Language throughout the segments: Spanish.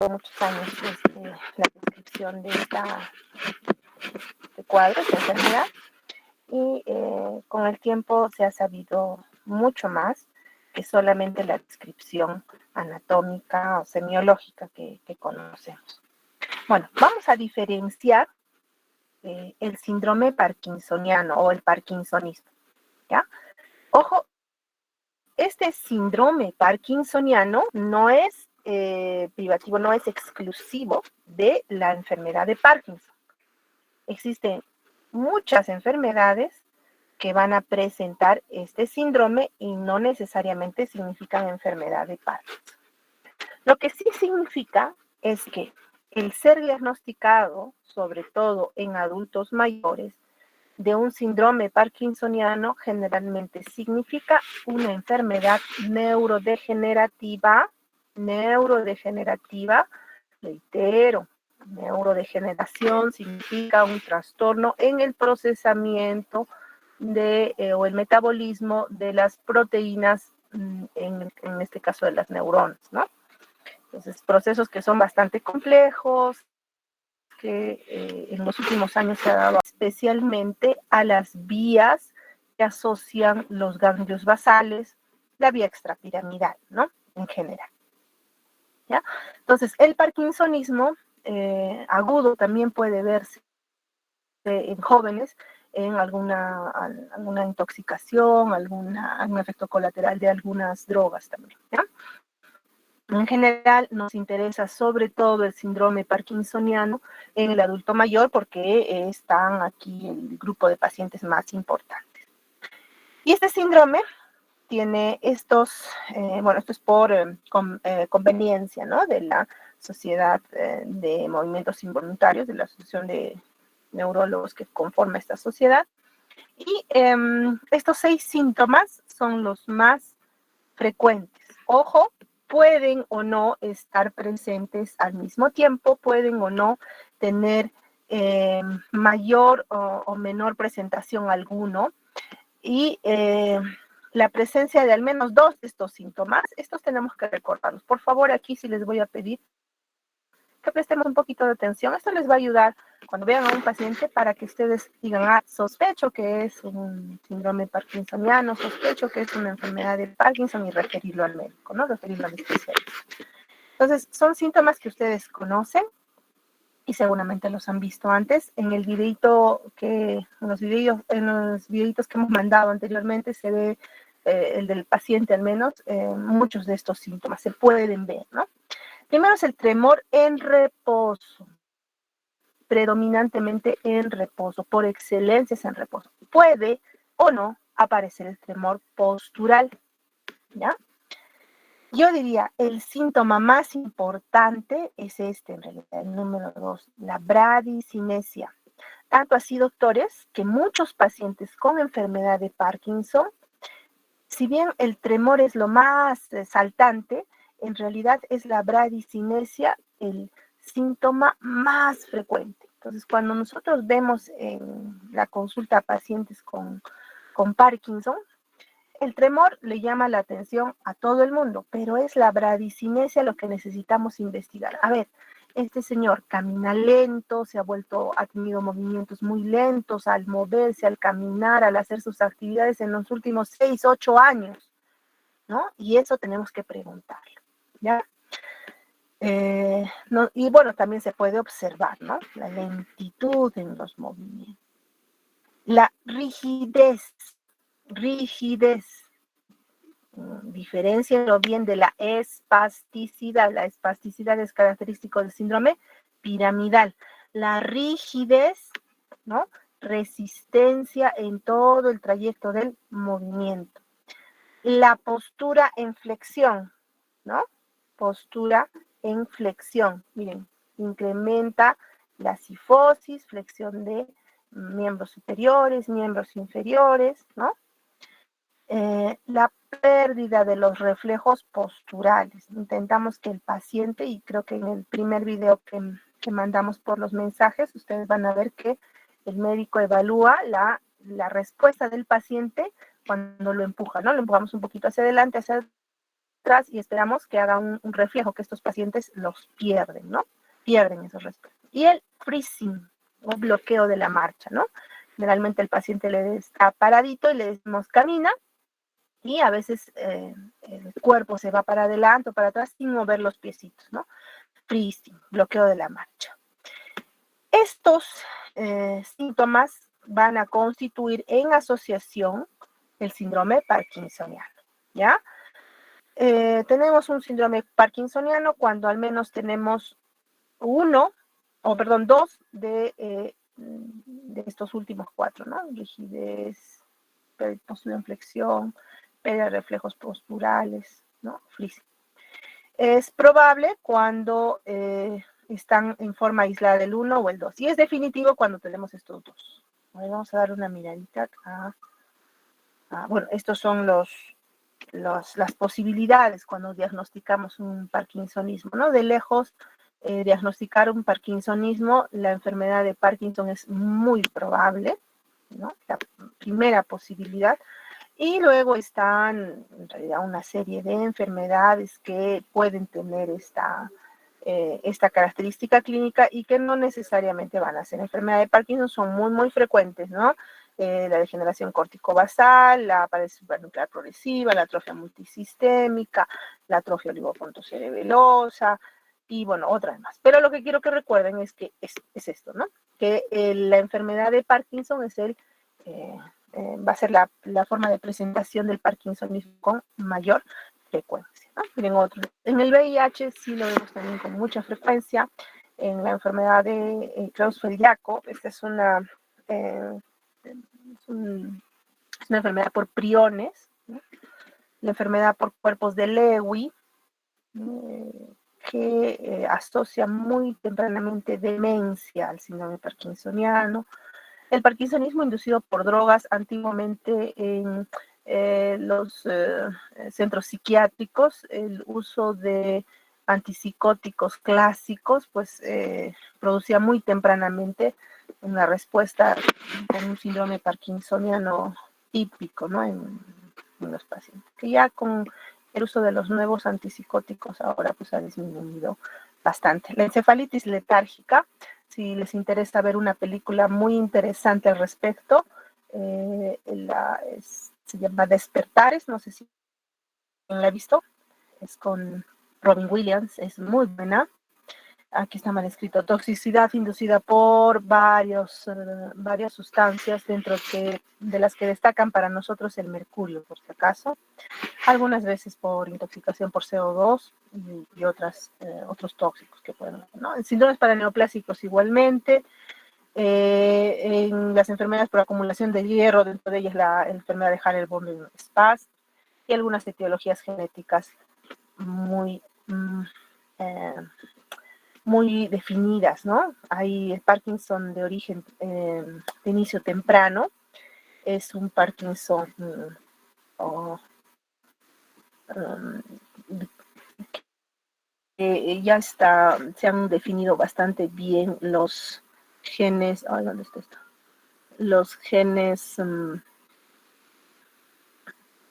muchos años la descripción de este cuadro, esta enfermedad, y con el tiempo se ha sabido mucho más que solamente la descripción anatómica o semiológica que conocemos. Bueno, vamos a diferenciar el síndrome parkinsoniano o el parkinsonismo, ¿ya? Ojo, este síndrome parkinsoniano no es privativo, no es exclusivo de la enfermedad de Parkinson. Existen muchas enfermedades que van a presentar este síndrome y no necesariamente significan enfermedad de Parkinson. Lo que sí significa es que el ser diagnosticado, sobre todo en adultos mayores, de un síndrome parkinsoniano generalmente significa una enfermedad neurodegenerativa, reitero, neurodegeneración significa un trastorno en el procesamiento o el metabolismo de las proteínas, en este caso de las neuronas, ¿no? Entonces, procesos que son bastante complejos, que en los últimos años se ha dado especialmente a las vías que asocian los ganglios basales, la vía extrapiramidal, ¿no? En general. ¿Ya? Entonces, el parkinsonismo agudo también puede verse en jóvenes en alguna intoxicación, algún efecto colateral de algunas drogas también, ¿ya? En general, nos interesa sobre todo el síndrome parkinsoniano en el adulto mayor porque están aquí el grupo de pacientes más importantes. Y este síndrome tiene esto es por conveniencia, ¿no? De la Sociedad de Movimientos Involuntarios, de la Asociación de Neurólogos que conforma esta sociedad. Y estos 6 síntomas son los más frecuentes. Ojo, pueden o no estar presentes al mismo tiempo, pueden o no tener mayor o menor presentación alguno, y la presencia de al menos 2 de estos síntomas, estos tenemos que recordarlos. Por favor, aquí sí les voy a pedir que prestemos un poquito de atención. Esto les va a ayudar cuando vean a un paciente para que ustedes digan, sospecho que es un síndrome parkinsoniano, sospecho que es una enfermedad de Parkinson, y referirlo al médico, ¿no? Referirlo al especialista. Entonces, son síntomas que ustedes conocen y seguramente los han visto antes. En el videito en los videitos que hemos mandado anteriormente se ve el del paciente al menos, muchos de estos síntomas se pueden ver, ¿no? Primero es el tremor en reposo, predominantemente en reposo, por excelencia es en reposo. Puede o no aparecer el tremor postural, ¿ya? Yo diría, el síntoma más importante es en realidad, el número 2, la bradicinesia. Tanto así, doctores, que muchos pacientes con enfermedad de Parkinson, si bien el tremor es lo más saltante, en realidad es la bradicinesia el síntoma más frecuente. Entonces, cuando nosotros vemos en la consulta a pacientes con Parkinson, el tremor le llama la atención a todo el mundo, pero es la bradicinesia lo que necesitamos investigar. A ver, este señor camina lento, ha tenido movimientos muy lentos al moverse, al caminar, al hacer sus actividades en los últimos 6, 8 años, ¿no? Y eso tenemos que preguntarlo, ¿ya? Y bueno, también se puede observar, ¿no? La lentitud en los movimientos. La rigidez. Diferéncienlo bien de la espasticidad. La espasticidad es característico del síndrome piramidal. La rigidez, ¿no? Resistencia en todo el trayecto del movimiento. La postura en flexión, ¿no? Postura en flexión. Miren, incrementa la cifosis, flexión de miembros superiores, miembros inferiores, ¿no? La pérdida de los reflejos posturales. Intentamos que el paciente, y creo que en el primer video que mandamos por los mensajes, ustedes van a ver que el médico evalúa la respuesta del paciente cuando lo empuja, ¿no? Lo empujamos un poquito hacia adelante, hacia otras y esperamos que haga un reflejo, que estos pacientes los pierden, ¿no? Pierden esos reflejos. Y el freezing, o bloqueo de la marcha, ¿no? Generalmente el paciente le está paradito y le decimos camina, y a veces el cuerpo se va para adelante o para atrás sin mover los piecitos, ¿no? Freezing, bloqueo de la marcha. Estos síntomas van a constituir en asociación el síndrome parkinsoniano, ¿ya? Tenemos un síndrome parkinsoniano cuando al menos tenemos dos de estos últimos cuatro, ¿no? Rigidez, postura en flexión, pérdida de reflejos posturales, ¿no? Freezing. Es probable cuando están en forma aislada el 1 o el 2. Y es definitivo cuando tenemos estos dos. Vamos a dar una miradita acá. Bueno, estos son las posibilidades cuando diagnosticamos un parkinsonismo, ¿no? De lejos, diagnosticar un parkinsonismo, la enfermedad de Parkinson es muy probable, ¿no? La primera posibilidad. Y luego están, en realidad, una serie de enfermedades que pueden tener esta característica clínica y que no necesariamente van a ser enfermedad de Parkinson, son muy, muy frecuentes, ¿no? La degeneración corticobasal, la parálisis supranuclear progresiva, la atrofia multisistémica, la atrofia olivopontocerebelosa y, bueno, otras más. Pero lo que quiero que recuerden es que es esto, ¿no? Que la enfermedad de Parkinson es va a ser la forma de presentación del parkinsonismo con mayor frecuencia, ¿no? Miren otro. En el VIH sí lo vemos también con mucha frecuencia. En la enfermedad de Creutzfeldt-Jakob, esta es una enfermedad por priones, ¿no? La enfermedad por cuerpos de Lewy, que asocia muy tempranamente demencia al síndrome parkinsoniano. El parkinsonismo inducido por drogas, antiguamente en los centros psiquiátricos, el uso de antipsicóticos clásicos, pues producía muy tempranamente una respuesta con un síndrome parkinsoniano típico, ¿no? En los pacientes, que ya con el uso de los nuevos antipsicóticos ahora pues ha disminuido bastante. La encefalitis letárgica, si les interesa ver una película muy interesante al respecto, se llama Despertares, no sé si la he visto, es con Robin Williams, es muy buena. Aquí está mal escrito: toxicidad inducida por varias sustancias, dentro de las que destacan para nosotros el mercurio, por si acaso, algunas veces por intoxicación por CO2 y otros tóxicos que pueden haber, ¿no? En síndromes paraneoplásicos igualmente, en las enfermedades por acumulación de hierro, dentro de ellas la enfermedad de Haller-Bonn-Spaz, y algunas etiologías genéticas muy muy definidas, ¿no? Hay el Parkinson de origen de inicio temprano, es un Parkinson ya se han definido bastante bien los genes, ¿dónde está esto? Los genes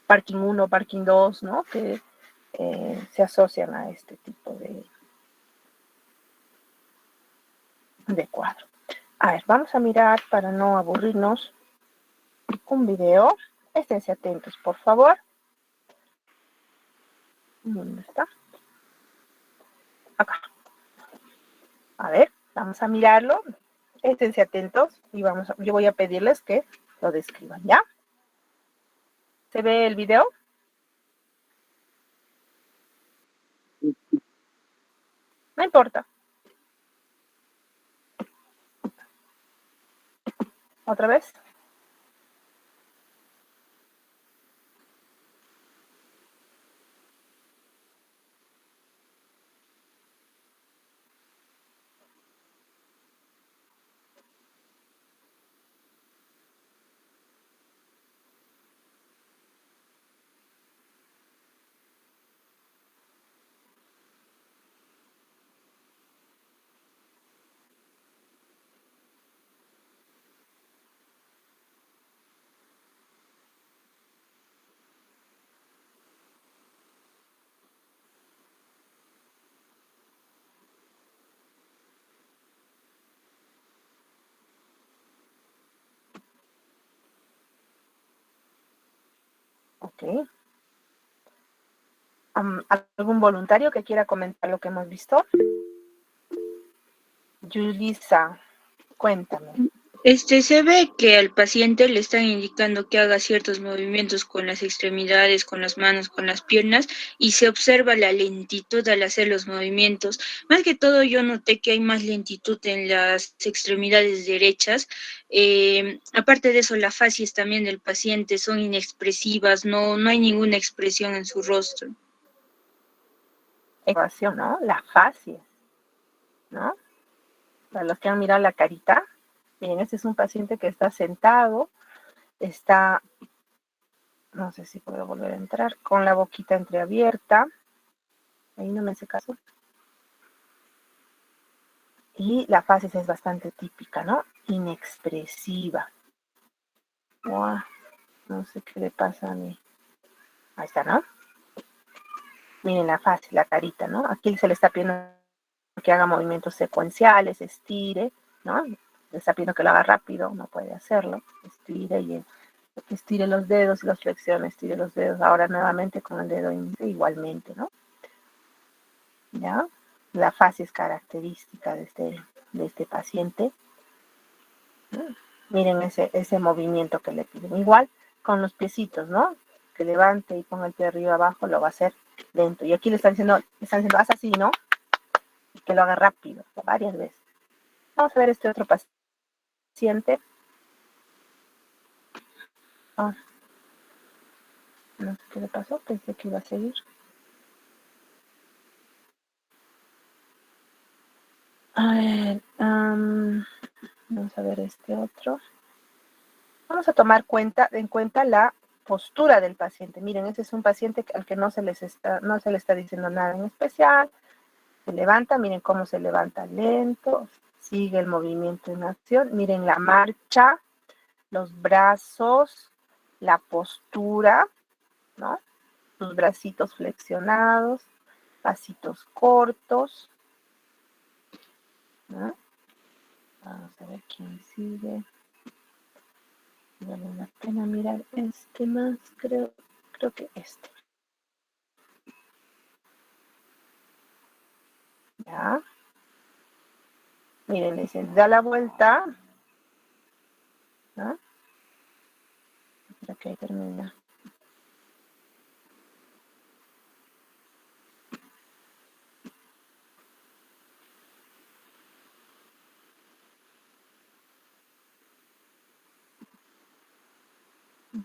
Parkin 1, Parkin 2, ¿no? Que se asocian a este tipo de cuadro. A ver, vamos a mirar para no aburrirnos un video. Esténse atentos, por favor. ¿Dónde está? Acá. A ver, vamos a mirarlo. Esténse atentos y yo voy a pedirles que lo describan, ¿ya? ¿Se ve el video? No importa. ¿Otra vez? Ok. ¿Algún voluntario que quiera comentar lo que hemos visto? Yulisa, cuéntame. Se ve que al paciente le están indicando que haga ciertos movimientos con las extremidades, con las manos, con las piernas, y se observa la lentitud al hacer los movimientos. Más que todo, yo noté que hay más lentitud en las extremidades derechas. Aparte de eso, las facies también del paciente son inexpresivas, no hay ninguna expresión en su rostro. Ecuación, ¿no? La fascia, ¿no? Para los que han mirado la carita, bien, este es un paciente que está sentado, está, no sé si puedo volver a entrar, con la boquita entreabierta, ahí no me hace caso, y la facies es bastante típica, ¿no? Inexpresiva. Wow, no sé qué le pasa a mí. Ahí está, ¿no? Miren la facies, la carita, ¿no? Aquí se le está pidiendo que haga movimientos secuenciales, estire, ¿no? Le está pidiendo que lo haga rápido, no puede hacerlo, estire y estire los dedos y los flexione, estire los dedos, ahora nuevamente con el dedo índice igualmente, ¿no? ¿Ya? La fase es característica de este paciente. Miren ese movimiento que le piden. Igual con los piecitos, ¿no? Que levante y ponga el pie arriba abajo, lo va a hacer lento. Y aquí le están diciendo, haz así, ¿no? Y que lo haga rápido, varias veces. Vamos a ver este otro paciente. Ah, no sé qué le pasó, pensé que iba a seguir. A ver, vamos a ver este otro. Vamos a tomar en cuenta la postura del paciente. Miren, ese es un paciente al que no se le está diciendo nada en especial. Se levanta, miren cómo se levanta lento, sigue el movimiento en acción. Miren la marcha, los brazos, la postura, ¿no? Sus bracitos flexionados, pasitos cortos, ¿no? Vamos a ver quién sigue. Vale la pena mirar este más, creo que este. Ya. Miren, le dicen, da la vuelta. ¿No? Espera que ahí termina.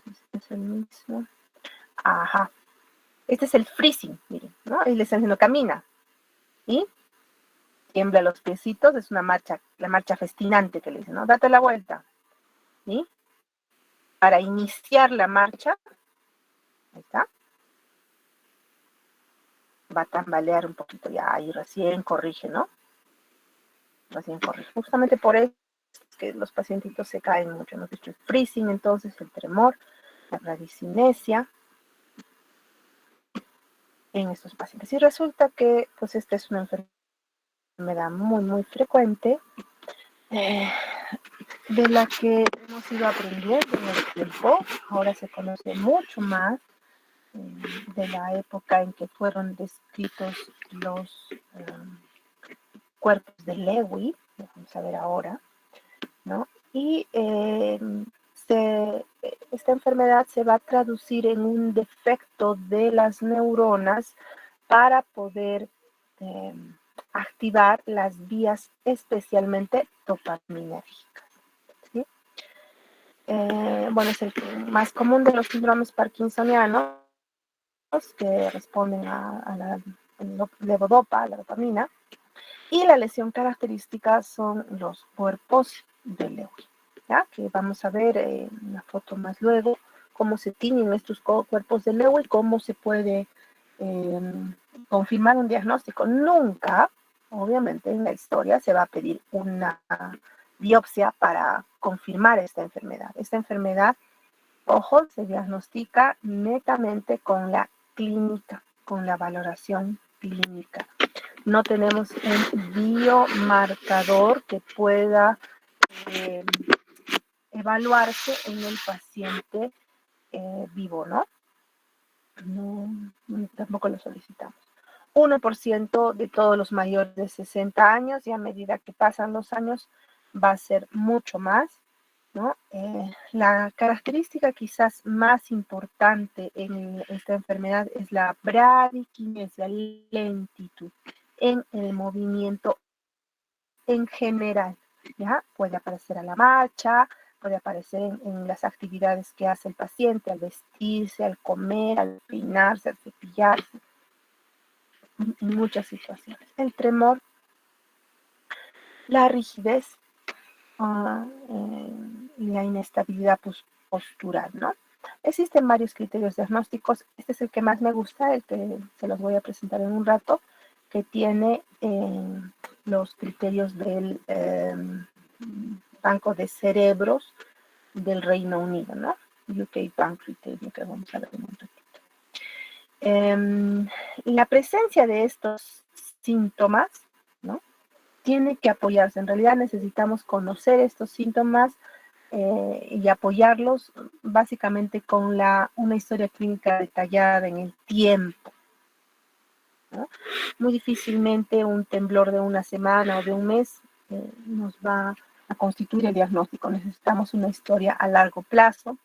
Este es el mismo. Ajá. Este es el freezing, miren, ¿no? Ahí le están diciendo camina. Y tiembla los piecitos, es una marcha, la marcha festinante que le dicen, ¿no? Date la vuelta. ¿Sí? Para iniciar la marcha, ahí está, va a tambalear un poquito ya, ahí recién corrige, ¿no? Recién corrige. Justamente por eso es que los pacientitos se caen mucho. Hemos dicho el freezing, entonces, el tremor, la bradicinesia en estos pacientes. Y resulta que, pues, esta es una enfermedad muy, muy frecuente, de la que hemos ido aprendiendo en el tiempo. Ahora se conoce mucho más de la época en que fueron descritos los cuerpos de Lewy, vamos a ver ahora, ¿no? Y esta enfermedad se va a traducir en un defecto de las neuronas para poder activar las vías especialmente dopaminérgicas. ¿Sí? Bueno, es el más común de los síndromes parkinsonianos que responden a la levodopa, a la dopamina, y la lesión característica son los cuerpos de Lewy, ¿ya? Que vamos a ver en una foto más luego cómo se tiñen estos cuerpos de Lewy, cómo se puede confirmar un diagnóstico. Nunca, obviamente, en la historia se va a pedir una biopsia para confirmar esta enfermedad. Esta enfermedad, ojo, se diagnostica netamente con la clínica, con la valoración clínica. No tenemos un biomarcador que pueda evaluarse en el paciente vivo, ¿no? tampoco lo solicitamos. 1% de todos los mayores de 60 años, y a medida que pasan los años va a ser mucho más, ¿no? La característica quizás más importante en esta enfermedad es la bradiquinesia, lentitud en el movimiento en general, ¿ya? Puede aparecer a la marcha, puede aparecer en las actividades que hace el paciente, al vestirse, al comer, al peinarse, al cepillarse, en muchas situaciones. El tremor, la rigidez y la inestabilidad postural, ¿no? Existen varios criterios diagnósticos. Este es el que más me gusta, el que se los voy a presentar en un rato, que tiene los criterios del Banco de Cerebros del Reino Unido, ¿no? UK Bank Criterio, que vamos a ver en un ratito. La presencia de estos síntomas, ¿no? Tiene que apoyarse. En realidad necesitamos conocer estos síntomas y apoyarlos básicamente con una historia clínica detallada en el tiempo, ¿no? Muy difícilmente un temblor de una semana o de un mes nos va a constituir el diagnóstico. Necesitamos una historia a largo plazo.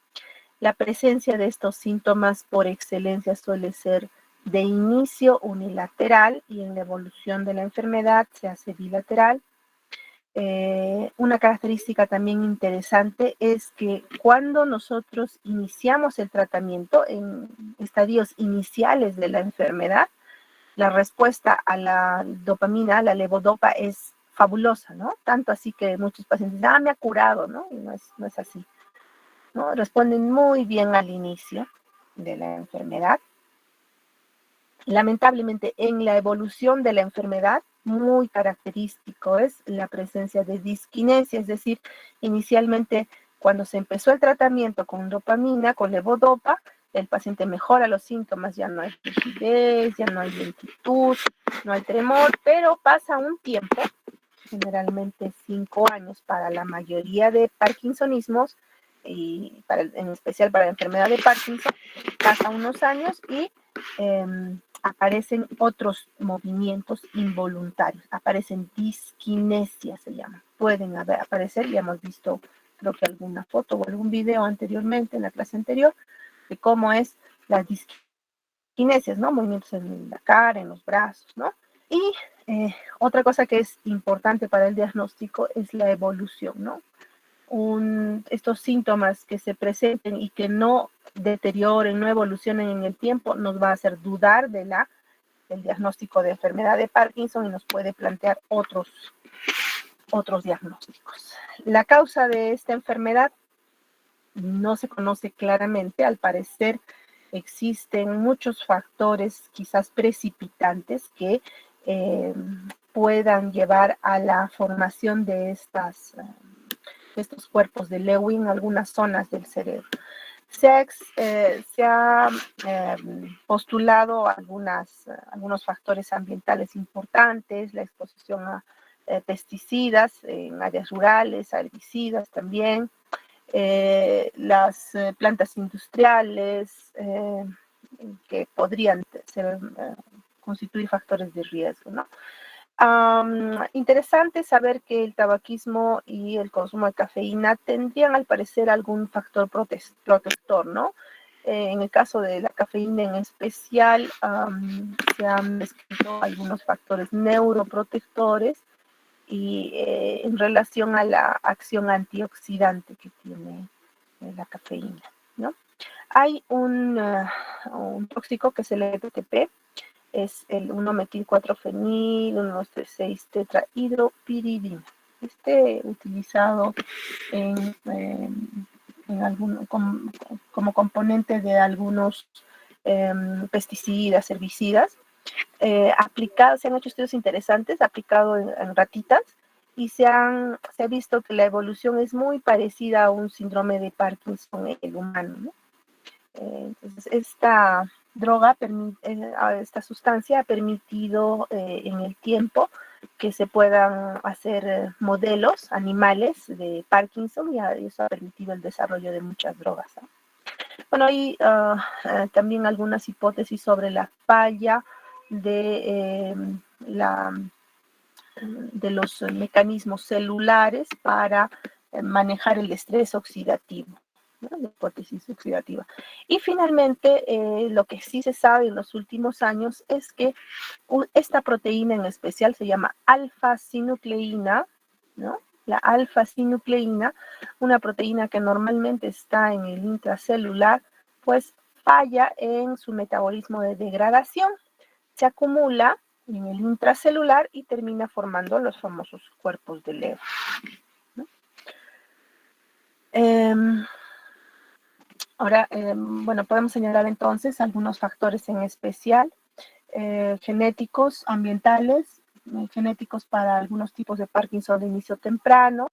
La presencia de estos síntomas por excelencia suele ser de inicio unilateral y en la evolución de la enfermedad se hace bilateral. Una característica también interesante es que cuando nosotros iniciamos el tratamiento en estadios iniciales de la enfermedad, la respuesta a la dopamina, a la levodopa, es fabulosa, ¿no? Tanto así que muchos pacientes dicen, me ha curado, ¿no? Y no es así, ¿no? Responden muy bien al inicio de la enfermedad. Lamentablemente, en la evolución de la enfermedad, muy característico es la presencia de disquinesia, es decir, inicialmente cuando se empezó el tratamiento con dopamina, con levodopa, el paciente mejora los síntomas, ya no hay rigidez, ya no hay lentitud, no hay tremor, pero pasa un tiempo, generalmente 5 años para la mayoría de parkinsonismos, y en especial para la enfermedad de Parkinson, pasa unos años y aparecen otros movimientos involuntarios, aparecen disquinesia, se llama. Pueden aparecer, ya hemos visto, creo que alguna foto o algún video anteriormente, en la clase anterior, de cómo es las disquinesias, ¿no? Movimientos en la cara, en los brazos, ¿no? Y otra cosa que es importante para el diagnóstico es la evolución, ¿no? Estos síntomas que se presenten y que no deterioren, no evolucionen en el tiempo, nos va a hacer dudar del diagnóstico de enfermedad de Parkinson y nos puede plantear otros diagnósticos. La causa de esta enfermedad no se conoce claramente. Al parecer existen muchos factores quizás precipitantes que puedan llevar a la formación de estos cuerpos de Lewy en algunas zonas del cerebro. Se ha postulado algunos factores ambientales importantes, la exposición a pesticidas en áreas rurales, herbicidas también, las plantas industriales que podrían constituir factores de riesgo, ¿no? Interesante saber que el tabaquismo y el consumo de cafeína tendrían al parecer algún factor protector, ¿no? En el caso de la cafeína en especial, se han descrito algunos factores neuroprotectores y en relación a la acción antioxidante que tiene la cafeína, ¿no? Hay un tóxico que es el EPTP, es el 1-metil-4-fenil, 1,2,3,6-tetrahidropiridina. Utilizado como componente de algunos pesticidas, herbicidas, se han hecho estudios interesantes, aplicado en ratitas, y se ha visto que la evolución es muy parecida a un síndrome de Parkinson en el humano, ¿no? Entonces, esta sustancia ha permitido en el tiempo que se puedan hacer modelos animales de Parkinson, y eso ha permitido el desarrollo de muchas drogas, ¿no? Bueno, hay también algunas hipótesis sobre la falla de, de los mecanismos celulares para manejar el estrés oxidativo, ¿no? La hipótesis oxidativa. Y finalmente, lo que sí se sabe en los últimos años es que esta proteína en especial se llama alfa-sinucleína, ¿no? La alfa-sinucleína, una proteína que normalmente está en el intracelular, pues falla en su metabolismo de degradación, se acumula en el intracelular y termina formando los famosos cuerpos de Lewis, ¿no? Ahora, bueno, podemos señalar entonces algunos factores en especial, genéticos, ambientales, genéticos para algunos tipos de Parkinson de inicio temprano.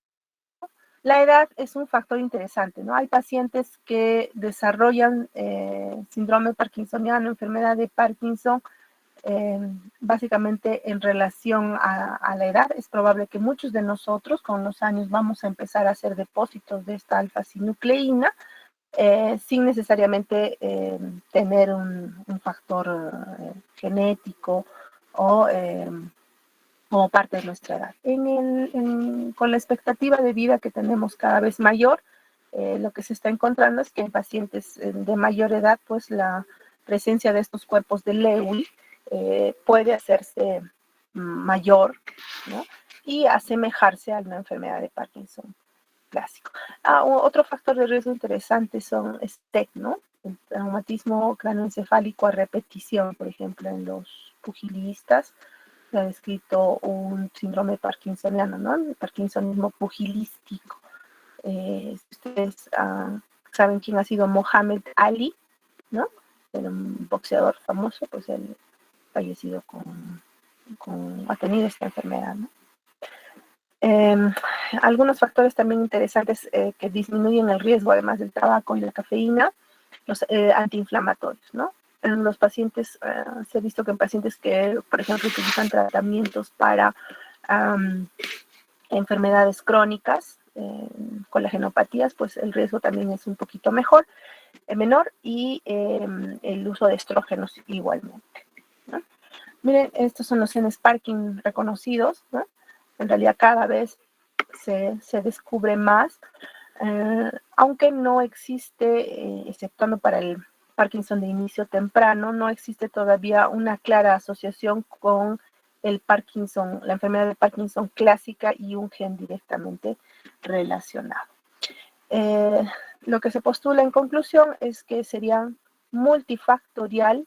La edad es un factor interesante, ¿no? Hay pacientes que desarrollan síndrome parkinsoniano, enfermedad de Parkinson, básicamente en relación a la edad. Es probable que muchos de nosotros con los años vamos a empezar a hacer depósitos de esta alfa-sinucleína, sin necesariamente tener un factor genético o como parte de nuestra edad. Con la expectativa de vida que tenemos cada vez mayor, lo que se está encontrando es que en pacientes de mayor edad, pues la presencia de estos cuerpos de Lewy puede hacerse mayor, ¿no? Y asemejarse a una enfermedad de Parkinson clásico. Otro factor de riesgo interesante es TEC, ¿no? El traumatismo cráneoencefálico a repetición, por ejemplo, en los pugilistas. Se ha descrito un síndrome parkinsoniano, ¿no? El parkinsonismo pugilístico. Ustedes saben quién ha sido Mohamed Ali, ¿no? Era un boxeador famoso, pues él fallecido ha tenido esta enfermedad, ¿no? Algunos factores también interesantes que disminuyen el riesgo, además del tabaco y la cafeína, los antiinflamatorios, ¿no? En los pacientes, se ha visto que en pacientes que, por ejemplo, utilizan tratamientos para enfermedades crónicas, colagenopatías, pues el riesgo también es un poquito menor, y el uso de estrógenos igualmente, ¿no? Miren, estos son los genes Parkin reconocidos, ¿no? En realidad cada vez se descubre más, aunque no existe, exceptuando para el Parkinson de inicio temprano, no existe todavía una clara asociación con el Parkinson, la enfermedad de Parkinson clásica y un gen directamente relacionado. Lo que se postula en conclusión es que sería multifactorial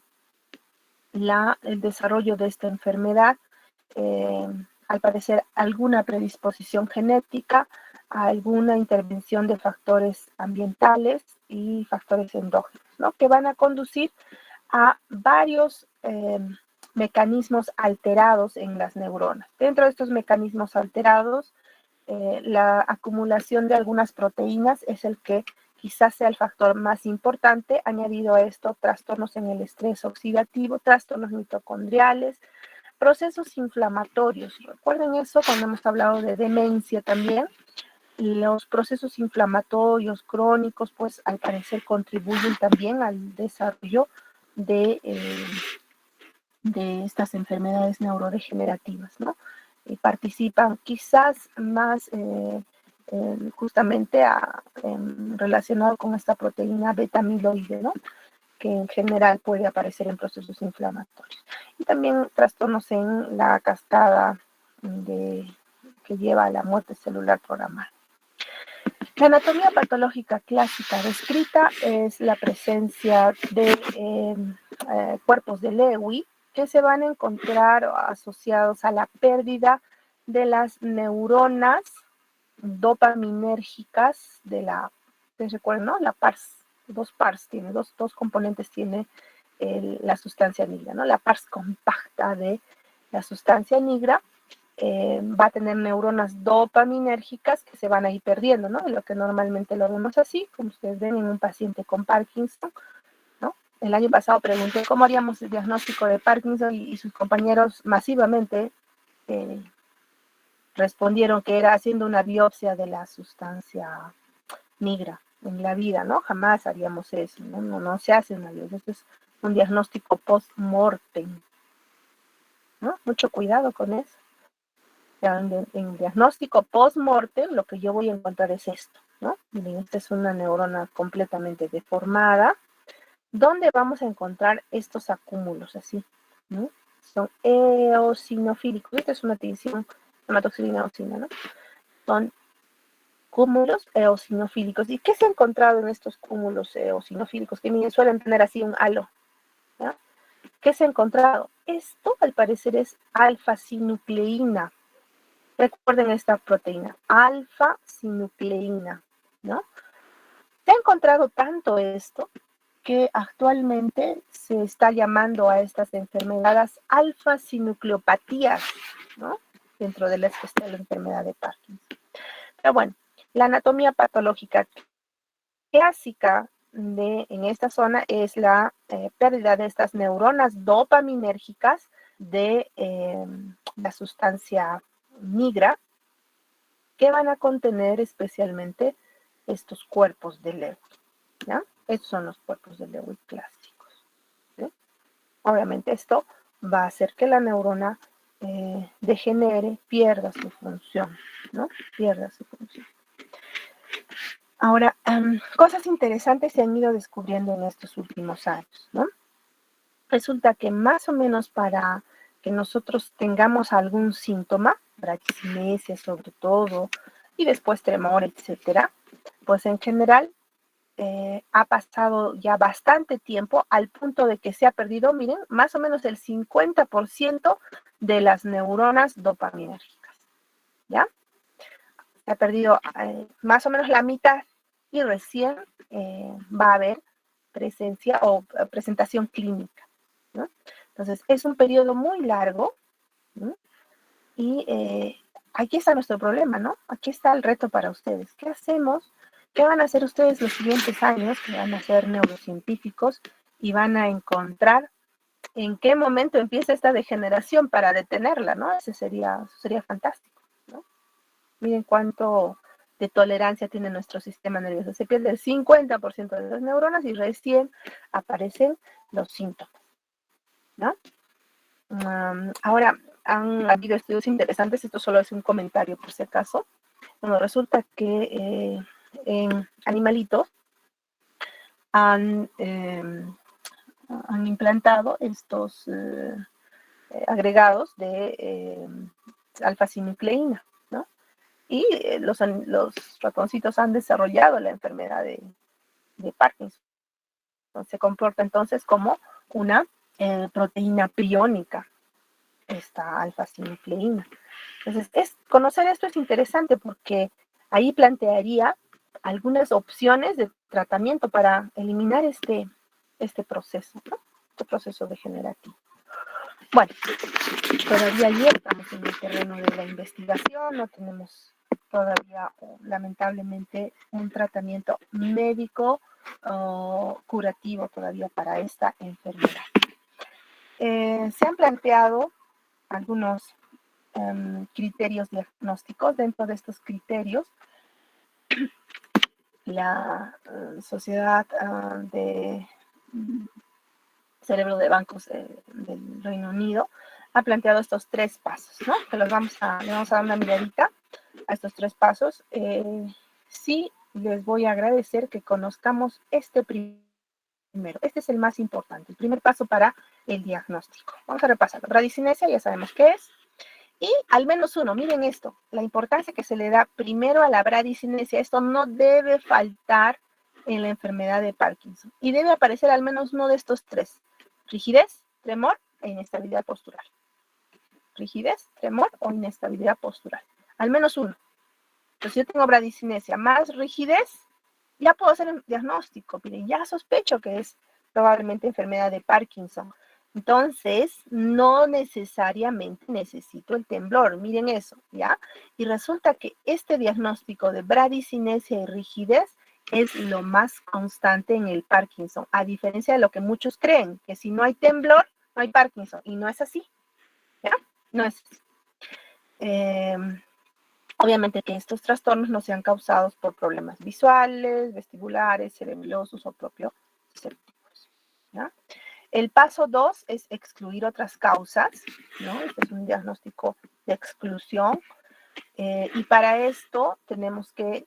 el desarrollo de esta enfermedad, al parecer alguna predisposición genética, alguna intervención de factores ambientales y factores endógenos, ¿no? Que van a conducir a varios mecanismos alterados en las neuronas. Dentro de estos mecanismos alterados, la acumulación de algunas proteínas es el que quizás sea el factor más importante. Añadido a esto, trastornos en el estrés oxidativo, trastornos mitocondriales, procesos inflamatorios. Recuerden eso cuando hemos hablado de demencia también. Los procesos inflamatorios crónicos, pues al parecer contribuyen también al desarrollo de estas enfermedades neurodegenerativas, ¿no? Participan quizás más justamente relacionado con esta proteína beta-amiloide, ¿no? Que en general puede aparecer en procesos inflamatorios. Y también trastornos en la cascada que lleva a la muerte celular programada. La anatomía patológica clásica descrita es la presencia de cuerpos de Lewy que se van a encontrar asociados a la pérdida de las neuronas dopaminérgicas ¿ustedes recuerdan, no? La PARS, dos PARS tiene, dos componentes tiene la sustancia nigra, ¿no? La PARS compacta de la sustancia nigra va a tener neuronas dopaminérgicas que se van a ir perdiendo, ¿no? Lo que normalmente lo vemos así, como ustedes ven en un paciente con Parkinson, ¿no? El año pasado pregunté cómo haríamos el diagnóstico de Parkinson y sus compañeros masivamente respondieron que era haciendo una biopsia de la sustancia nigra, en la vida, ¿no? Jamás haríamos eso, ¿no? No se hace una vez. Esto es un diagnóstico post-mortem, ¿no? Mucho cuidado con eso. En diagnóstico post-mortem, lo que yo voy a encontrar es esto, ¿no? Miren, esta es una neurona completamente deformada, donde vamos a encontrar estos acúmulos así, ¿no? Son eosinofílicos. Esta es una división hematoxilina eosina, ¿no? Son cúmulos eosinofílicos. ¿Y qué se ha encontrado en estos cúmulos eosinofílicos? Que miren, suelen tener así un halo, ¿no? ¿Qué se ha encontrado? Esto, al parecer, es alfa-sinucleína. Recuerden esta proteína, alfa-sinucleína, ¿no? Se ha encontrado tanto esto que actualmente se está llamando a estas enfermedades alfa-sinucleopatías, ¿no? Dentro de las que está la enfermedad de Parkinson. Pero bueno, la anatomía patológica clásica en esta zona es la pérdida de estas neuronas dopaminérgicas de la sustancia migra, que van a contener especialmente estos cuerpos de Lewy, ¿ya? Estos son los cuerpos de Lewy clásicos, ¿sí? Obviamente esto va a hacer que la neurona degenere, pierda su función, ¿no? Pierda su función. Ahora, cosas interesantes se han ido descubriendo en estos últimos años, ¿no? Resulta que más o menos para que nosotros tengamos algún síntoma, bradicinesia sobre todo, y después tremor, etcétera, pues en general ha pasado ya bastante tiempo al punto de que se ha perdido, miren, más o menos el 50% de las neuronas dopaminérgicas, ¿ya? Se ha perdido más o menos la mitad y recién va a haber presencia o presentación clínica, ¿no? Entonces, es un periodo muy largo, ¿no? Y aquí está nuestro problema, ¿no? Aquí está el reto para ustedes. ¿Qué hacemos? ¿Qué van a hacer ustedes los siguientes años? Que van a ser neurocientíficos y van a encontrar en qué momento empieza esta degeneración para detenerla, ¿no? Eso sería fantástico, ¿no? Miren cuánto de tolerancia tiene nuestro sistema nervioso. Se pierde el 50% de las neuronas y recién aparecen los síntomas, ¿no? Ahora, han habido estudios interesantes, esto solo es un comentario por si acaso. Bueno, resulta que en animalitos han implantado estos agregados de alfa-sinucleína, ¿no? Y los ratoncitos han desarrollado la enfermedad de Parkinson. Se comporta entonces como una proteína priónica, esta alfa-sinucleína. Entonces, conocer esto es interesante porque ahí plantearía algunas opciones de tratamiento para eliminar este proceso, ¿no? Este proceso degenerativo. Bueno, todavía ahí estamos en el terreno de la investigación, no tenemos todavía, lamentablemente, un tratamiento médico curativo todavía para esta enfermedad. Se han planteado algunos criterios diagnósticos. Dentro de estos criterios, la Sociedad de Cerebro de Bancos del Reino Unido ha planteado estos 3 pasos, ¿no? Que le vamos a dar una miradita a estos 3 pasos. Sí, les voy a agradecer que conozcamos este primero. Este es el más importante, el primer paso para el diagnóstico. Vamos a repasar. Bradicinesia, ya sabemos qué es. Y al menos uno, miren esto, la importancia que se le da primero a la bradicinesia. Esto no debe faltar en la enfermedad de Parkinson. Y debe aparecer al menos uno de estos 3. Rigidez, tremor e inestabilidad postural. Rigidez, tremor o inestabilidad postural. Al menos uno. Entonces, si yo tengo bradicinesia más rigidez, ya puedo hacer un diagnóstico. Miren, ya sospecho que es probablemente enfermedad de Parkinson. Entonces, no necesariamente necesito el temblor. Miren eso, ¿ya? Y resulta que este diagnóstico de bradicinesia y rigidez es lo más constante en el Parkinson, a diferencia de lo que muchos creen, que si no hay temblor, no hay Parkinson. Y no es así, ¿ya? No es así. Obviamente que estos trastornos no sean causados por problemas visuales, vestibulares, cerebelosos o propiosépticos, ¿ya? El paso 2 es excluir otras causas, ¿no? Este es un diagnóstico de exclusión. Y para esto tenemos que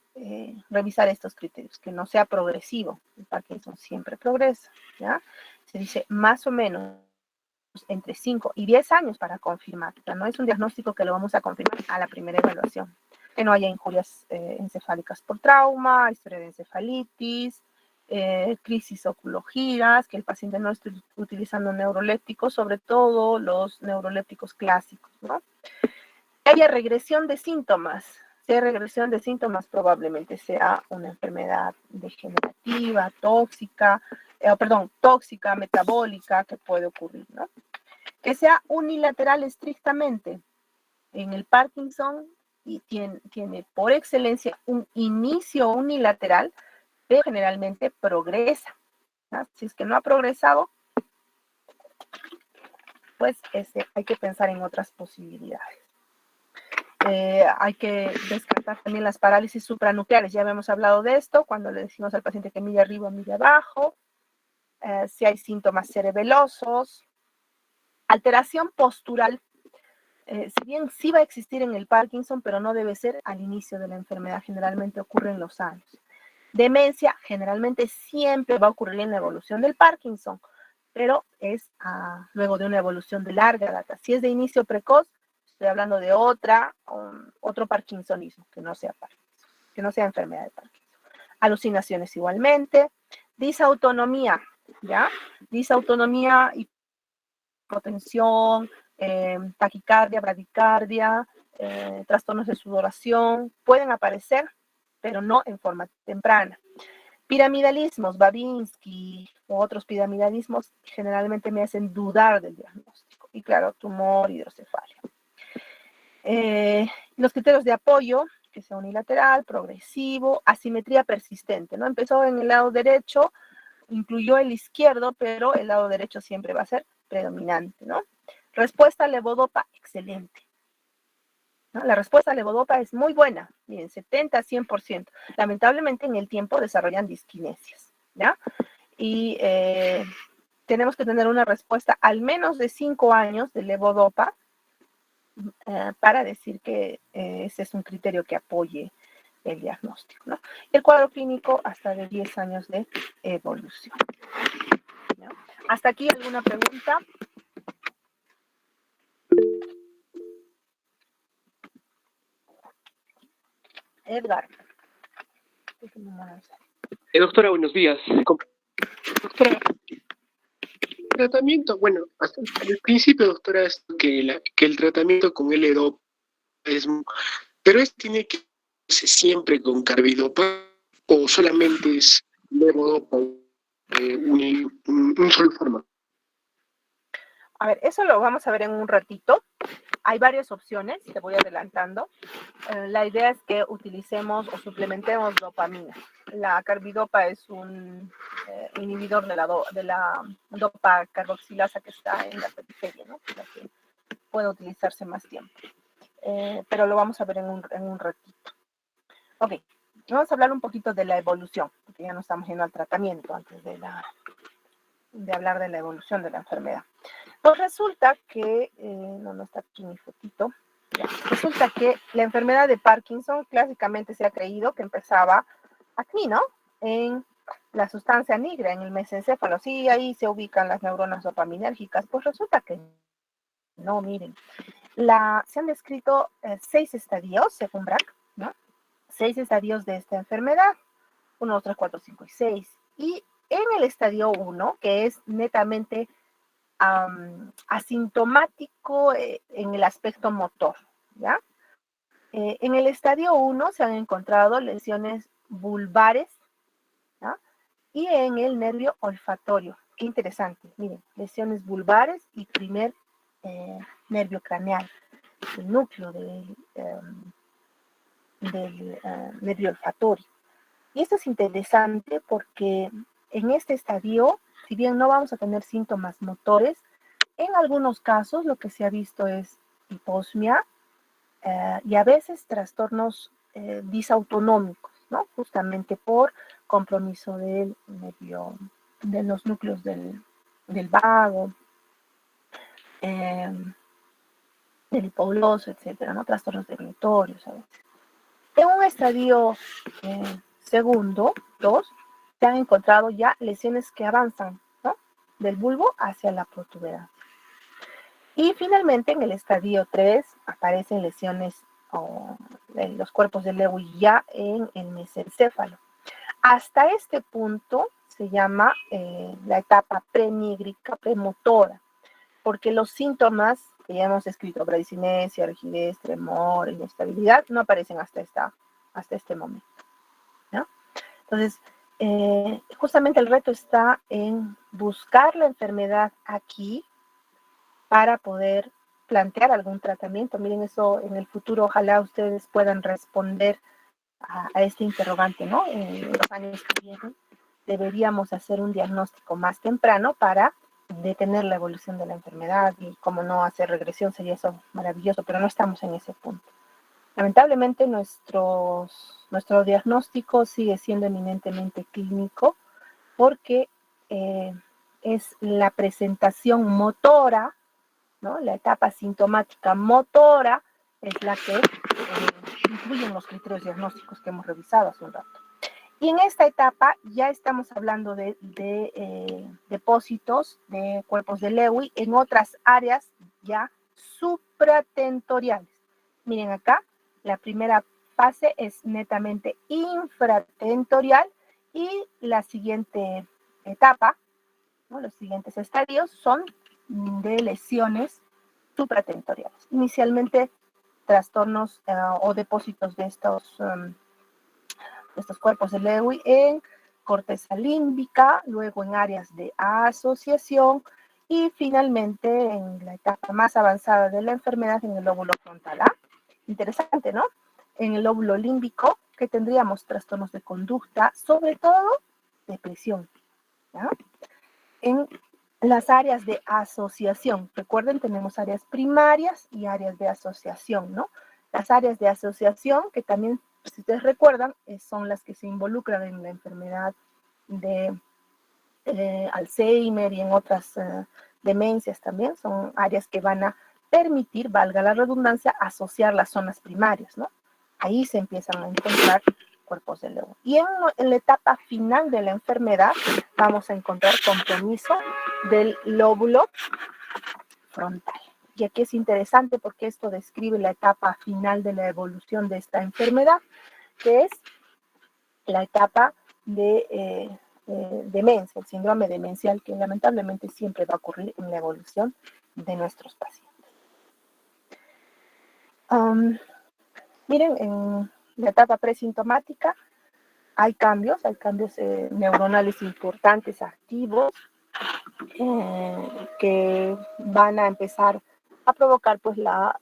revisar estos criterios, que no sea progresivo. El Parkinson siempre progresa, ¿ya? Se dice más o menos entre 5 y 10 años para confirmar. O sea, no es un diagnóstico que lo vamos a confirmar a la primera evaluación. Que no haya injurias encefálicas por trauma, historia de encefalitis, crisis oculogiras, que el paciente no esté utilizando neurolépticos, sobre todo los neurolépticos clásicos, ¿no? Que haya regresión de síntomas. Si hay regresión de síntomas, probablemente sea una enfermedad degenerativa, tóxica, tóxica, metabólica, que puede ocurrir, ¿no? Que sea unilateral estrictamente. En el Parkinson y tiene por excelencia un inicio unilateral, pero generalmente progresa, ¿no? Si es que no ha progresado, pues hay que pensar en otras posibilidades. Hay que descartar también las parálisis supranucleares. Ya habíamos hablado de esto cuando le decimos al paciente que mire arriba, mire abajo. Si hay síntomas cerebelosos, alteración postural. Si bien sí va a existir en el Parkinson, pero no debe ser al inicio de la enfermedad, generalmente ocurre en los años. Demencia generalmente siempre va a ocurrir en la evolución del Parkinson, pero es luego de una evolución de larga data. Si es de inicio precoz, estoy hablando de otro parkinsonismo, que no sea Parkinson, que no sea enfermedad de Parkinson. Alucinaciones igualmente, disautonomía, ¿ya? Disautonomía, hipotensión, taquicardia, bradicardia, trastornos de sudoración, pueden aparecer, pero no en forma temprana. Piramidalismos, Babinski u otros piramidalismos generalmente me hacen dudar del diagnóstico. Y claro, tumor, hidrocefalia. Los criterios de apoyo, que sea unilateral, progresivo, asimetría persistente, ¿no? Empezó en el lado derecho, incluyó el izquierdo, pero el lado derecho siempre va a ser predominante, ¿no? Respuesta a levodopa, excelente, ¿no? La respuesta a levodopa es muy buena, miren, 70 a 100%. Lamentablemente en el tiempo desarrollan disquinesias, ¿ya? Y tenemos que tener una respuesta al menos de 5 años de levodopa para decir que ese es un criterio que apoye el diagnóstico, ¿no? El cuadro clínico hasta de 10 años de evolución, ¿no? ¿Hasta aquí alguna pregunta? Edgar. Doctora, buenos días. Doctora, tratamiento, bueno, hasta el principio, doctora, es que el tratamiento con L-Dopa es, pero tiene que ser siempre con carbidopa o solamente es levodopa, un solo fármaco. A ver, eso lo vamos a ver en un ratito. Hay varias opciones, te voy adelantando. La idea es que utilicemos o suplementemos dopamina. La carbidopa es un inhibidor de la dopa carboxilasa que está en la periferia, ¿no? La que puede utilizarse más tiempo. Pero lo vamos a ver en un ratito. Ok, vamos a hablar un poquito de la evolución, porque ya no estamos yendo al tratamiento antes de hablar de la evolución de la enfermedad. Pues resulta que, no está aquí mi fotito, resulta que la enfermedad de Parkinson clásicamente se ha creído que empezaba aquí, ¿no? En la sustancia negra, en el mesencéfalo, sí, ahí se ubican las neuronas dopaminérgicas. Pues resulta que no, miren, se han descrito 6 estadios, según Brack, ¿no? 6 estadios de esta enfermedad, 1, 2, 3, 4, 5 y 6. Y en el estadio 1, que es netamente asintomático en el aspecto motor, ¿ya? En el estadio 1 se han encontrado lesiones vulvares, ¿ya? Y en el nervio olfatorio. Qué interesante, miren, lesiones vulvares y primer nervio craneal, el núcleo del nervio olfatorio. Y esto es interesante porque en este estadio, si bien no vamos a tener síntomas motores, en algunos casos lo que se ha visto es hiposmia, y a veces trastornos disautonómicos, ¿no? Justamente por compromiso del medio, de los núcleos del vago, del hipogloso, etcétera, ¿no? Trastornos definitorios a veces. En un estadio segundo, 2, se han encontrado ya lesiones que avanzan, ¿no? Del bulbo hacia la protuberancia. Y finalmente en el estadio 3 aparecen lesiones en los cuerpos de Lewy ya en el mesencéfalo. Hasta este punto se llama la etapa premigrica premotora, porque los síntomas que ya hemos escrito, bradicinesia, rigidez, tremor, inestabilidad, no aparecen hasta este momento, ¿no? Entonces, justamente el reto está en buscar la enfermedad aquí para poder plantear algún tratamiento. Miren, eso en el futuro ojalá ustedes puedan responder a este interrogante, ¿no? En los años que vienen deberíamos hacer un diagnóstico más temprano para detener la evolución de la enfermedad y como no hacer regresión sería eso maravilloso, pero no estamos en ese punto. Lamentablemente nuestro diagnóstico sigue siendo eminentemente clínico porque es la presentación motora, ¿no? La etapa sintomática motora es la que incluyen los criterios diagnósticos que hemos revisado hace un rato. Y en esta etapa ya estamos hablando de depósitos de cuerpos de Lewy en otras áreas ya supratentoriales. Miren acá, la primera fase es netamente infratentorial y la siguiente etapa, ¿no? Los siguientes estadios son de lesiones supratentoriales. Inicialmente trastornos o depósitos de estos cuerpos de Lewy en corteza límbica, luego en áreas de asociación y finalmente en la etapa más avanzada de la enfermedad en el lóbulo frontal. Interesante, ¿no? En el lóbulo límbico, que tendríamos trastornos de conducta, sobre todo depresión, ¿no? En las áreas de asociación, recuerden, tenemos áreas primarias y áreas de asociación, ¿no? Las áreas de asociación, que también, si ustedes recuerdan, son las que se involucran en la enfermedad de Alzheimer y en otras demencias también, son áreas que van a permitir, valga la redundancia, asociar las zonas primarias, ¿no? Ahí se empiezan a encontrar cuerpos de Lewy. Y en la etapa final de la enfermedad vamos a encontrar compromiso del lóbulo frontal. Y aquí es interesante porque esto describe la etapa final de la evolución de esta enfermedad, que es la etapa de demencia, el síndrome demencial, que lamentablemente siempre va a ocurrir en la evolución de nuestros pacientes. Miren, en la etapa presintomática hay cambios neuronales importantes, activos, que van a empezar a provocar pues la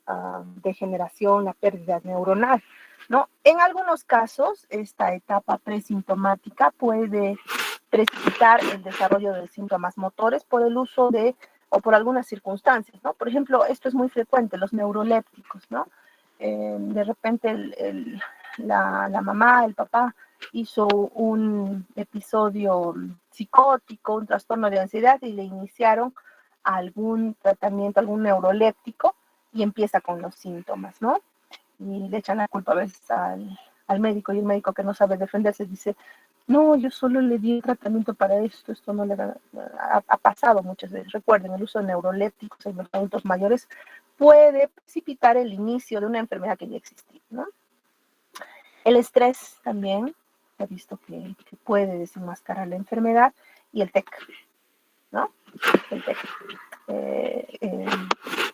degeneración, la pérdida neuronal, ¿no? En algunos casos, esta etapa presintomática puede precipitar el desarrollo de síntomas motores por el uso o por algunas circunstancias, ¿no? Por ejemplo, esto es muy frecuente, los neurolépticos, ¿no? De repente la mamá, el papá hizo un episodio psicótico, un trastorno de ansiedad y le iniciaron algún tratamiento, algún neuroléptico y empieza con los síntomas, ¿no? Y le echan la culpa a veces al médico y el médico que no sabe defenderse dice, no, yo solo le di tratamiento para esto no le ha pasado muchas veces. Recuerden, el uso de neurolépticos en los adultos mayores puede precipitar el inicio de una enfermedad que ya existía, ¿no? El estrés también, se ha visto que puede desenmascarar la enfermedad, y el TEC, ¿no? El TEC.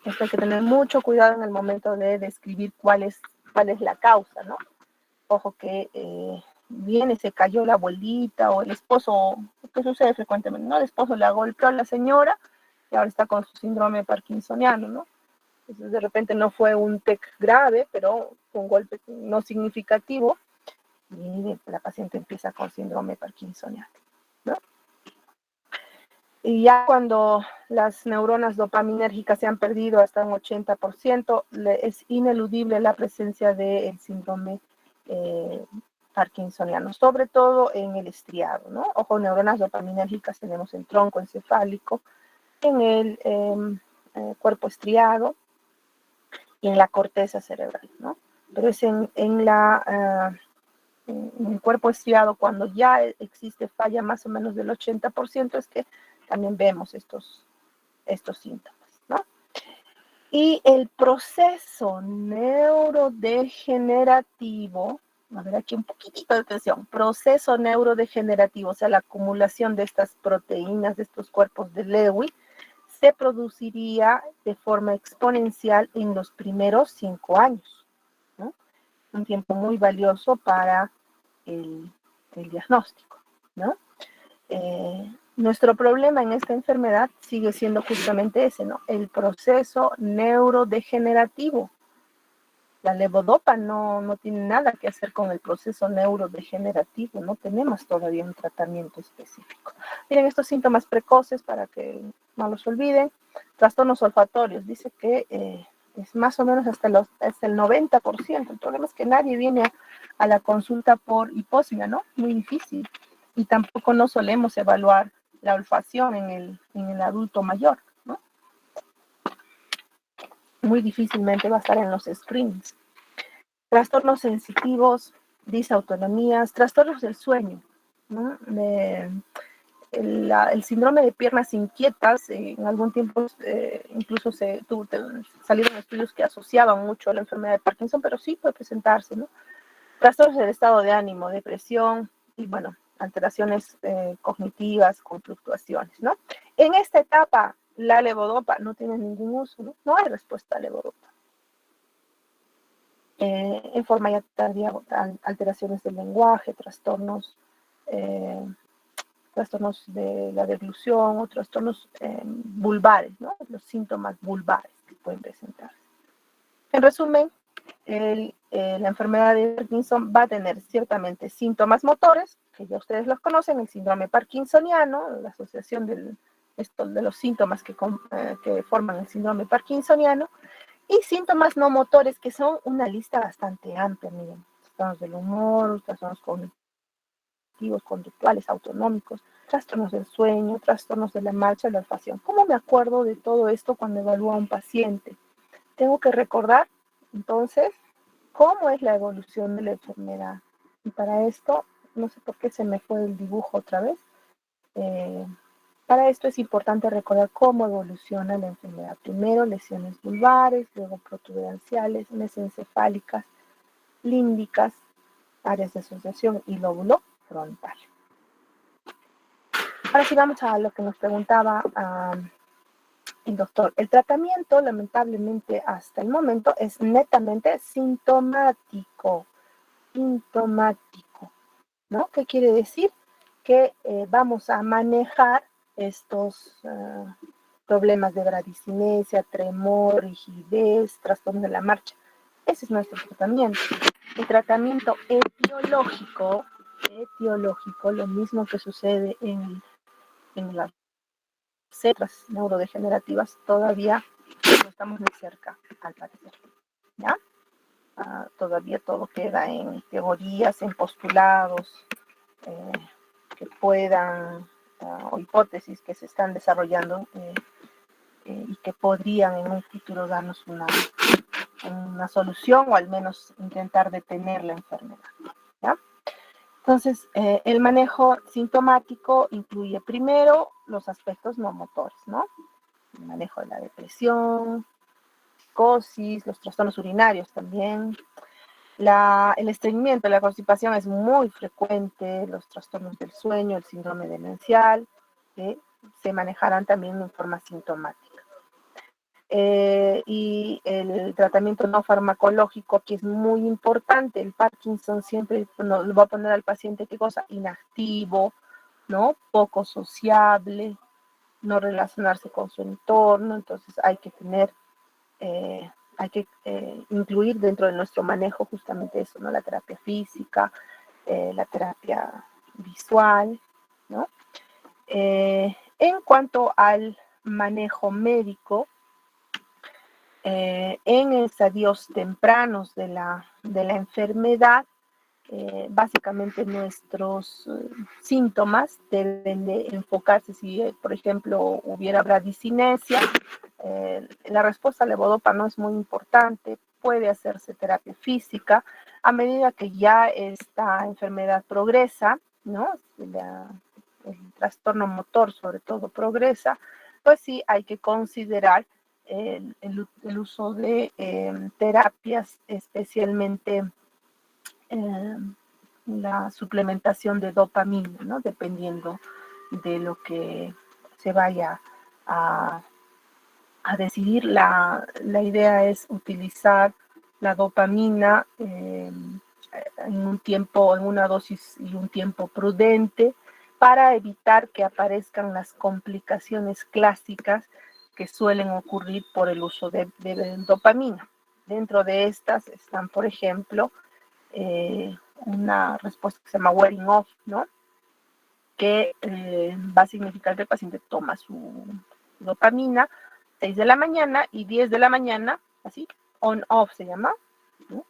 Esto hay que tener mucho cuidado en el momento de describir cuál es la causa, ¿no? Ojo que viene, se cayó la abuelita o el esposo, que sucede frecuentemente, ¿no? El esposo le golpeó a la señora y ahora está con su síndrome parkinsoniano, ¿no? Entonces de repente no fue un TEC grave, pero fue un golpe no significativo y la paciente empieza con síndrome parkinsoniano, ¿no? Y ya cuando las neuronas dopaminérgicas se han perdido hasta un 80%, es ineludible la presencia del síndrome parkinsoniano, sobre todo en el estriado, ¿no? Ojo, neuronas dopaminérgicas tenemos en tronco encefálico, en el cuerpo estriado y en la corteza cerebral, ¿no? Pero es en el cuerpo estriado, cuando ya existe falla más o menos del 80%, es que también vemos estos síntomas, ¿no? Y el proceso neurodegenerativo, a ver aquí un poquitito de atención, proceso neurodegenerativo, o sea, la acumulación de estas proteínas, de estos cuerpos de Lewy, se produciría de forma exponencial en los primeros 5 años, ¿no? Un tiempo muy valioso para el diagnóstico, ¿no? Nuestro problema en esta enfermedad sigue siendo justamente ese, ¿no? El proceso neurodegenerativo. La levodopa no tiene nada que hacer con el proceso neurodegenerativo, no tenemos todavía un tratamiento específico. Miren estos síntomas precoces para que no los olviden. Trastornos olfatorios, dice que es más o menos hasta el 90%. El problema es que nadie viene a la consulta por hiposmia, ¿no? Muy difícil. Y tampoco no solemos evaluar la olfacción en el adulto mayor, ¿no? Muy difícilmente va a estar en los screens. Trastornos sensitivos, disautonomías, trastornos del sueño, ¿no? El síndrome de piernas inquietas, en algún tiempo incluso salieron estudios que asociaban mucho a la enfermedad de Parkinson, pero sí puede presentarse, ¿no? Trastornos del estado de ánimo, depresión y, bueno, alteraciones cognitivas con fluctuaciones, ¿no? En esta etapa, la levodopa no tiene ningún uso, ¿no? No hay respuesta a levodopa. En forma ya tardía, alteraciones del lenguaje, trastornos de la deglución o trastornos vulvares, ¿no? Los síntomas vulvares que pueden presentarse. En resumen, la enfermedad de Parkinson va a tener ciertamente síntomas motores, que ya ustedes los conocen, el síndrome parkinsoniano, la asociación de los síntomas que forman el síndrome parkinsoniano, y síntomas no motores, que son una lista bastante amplia, miren, trastornos del humor, trastornos cognitivos, conductuales, autonómicos, trastornos del sueño, trastornos de la marcha, la olfacción. ¿Cómo me acuerdo de todo esto cuando evalúo a un paciente? Tengo que recordar, entonces, cómo es la evolución de la enfermedad. Y para esto, no sé por qué se me fue el dibujo otra vez, para esto es importante recordar cómo evoluciona la enfermedad. Primero lesiones vulvares, luego protuberanciales, mesencefálicas, límbicas, áreas de asociación y lóbulo frontal. Ahora sí vamos a lo que nos preguntaba el doctor. El tratamiento, lamentablemente, hasta el momento es netamente sintomático, ¿no? ¿Qué quiere decir? Que vamos a manejar estos problemas de bradicinesia, tremor, rigidez, trastorno de la marcha. Ese es nuestro tratamiento. El tratamiento etiológico, lo mismo que sucede en las células neurodegenerativas, todavía no estamos muy cerca, al parecer, ¿ya? Todavía todo queda en teorías, en postulados que puedan, o hipótesis que se están desarrollando y que podrían en un futuro darnos una solución o al menos intentar detener la enfermedad, ¿ya? Entonces, el manejo sintomático incluye primero los aspectos no motores, ¿no? El manejo de la depresión, psicosis, los trastornos urinarios también. El estreñimiento, la constipación es muy frecuente, los trastornos del sueño, el síndrome demencial, que se manejarán también en forma sintomática. Y el tratamiento no farmacológico, que es muy importante. El Parkinson siempre le va a poner al paciente, ¿qué cosa? Inactivo, ¿no? Poco sociable, no relacionarse con su entorno. Entonces hay que incluir dentro de nuestro manejo justamente eso, ¿no? La terapia física, la terapia visual, ¿no? En cuanto al manejo médico, en estadios tempranos de la enfermedad, básicamente nuestros síntomas deben de enfocarse. Si, por ejemplo, hubiera bradicinesia, la respuesta a levodopa no es muy importante. Puede hacerse terapia física. A medida que ya esta enfermedad progresa, ¿no? El trastorno motor sobre todo progresa, pues sí hay que considerar el uso de terapias, especialmente la suplementación de dopamina, ¿no? Dependiendo de lo que se vaya a decidir. La idea es utilizar la dopamina en un tiempo, en una dosis y un tiempo prudente, para evitar que aparezcan las complicaciones clásicas que suelen ocurrir por el uso de dopamina. Dentro de estas están, por ejemplo, una respuesta que se llama wearing off, ¿no? Que va a significar que el paciente toma su dopamina 6 de la mañana y 10 de la mañana, así, on-off se llama, ¿no?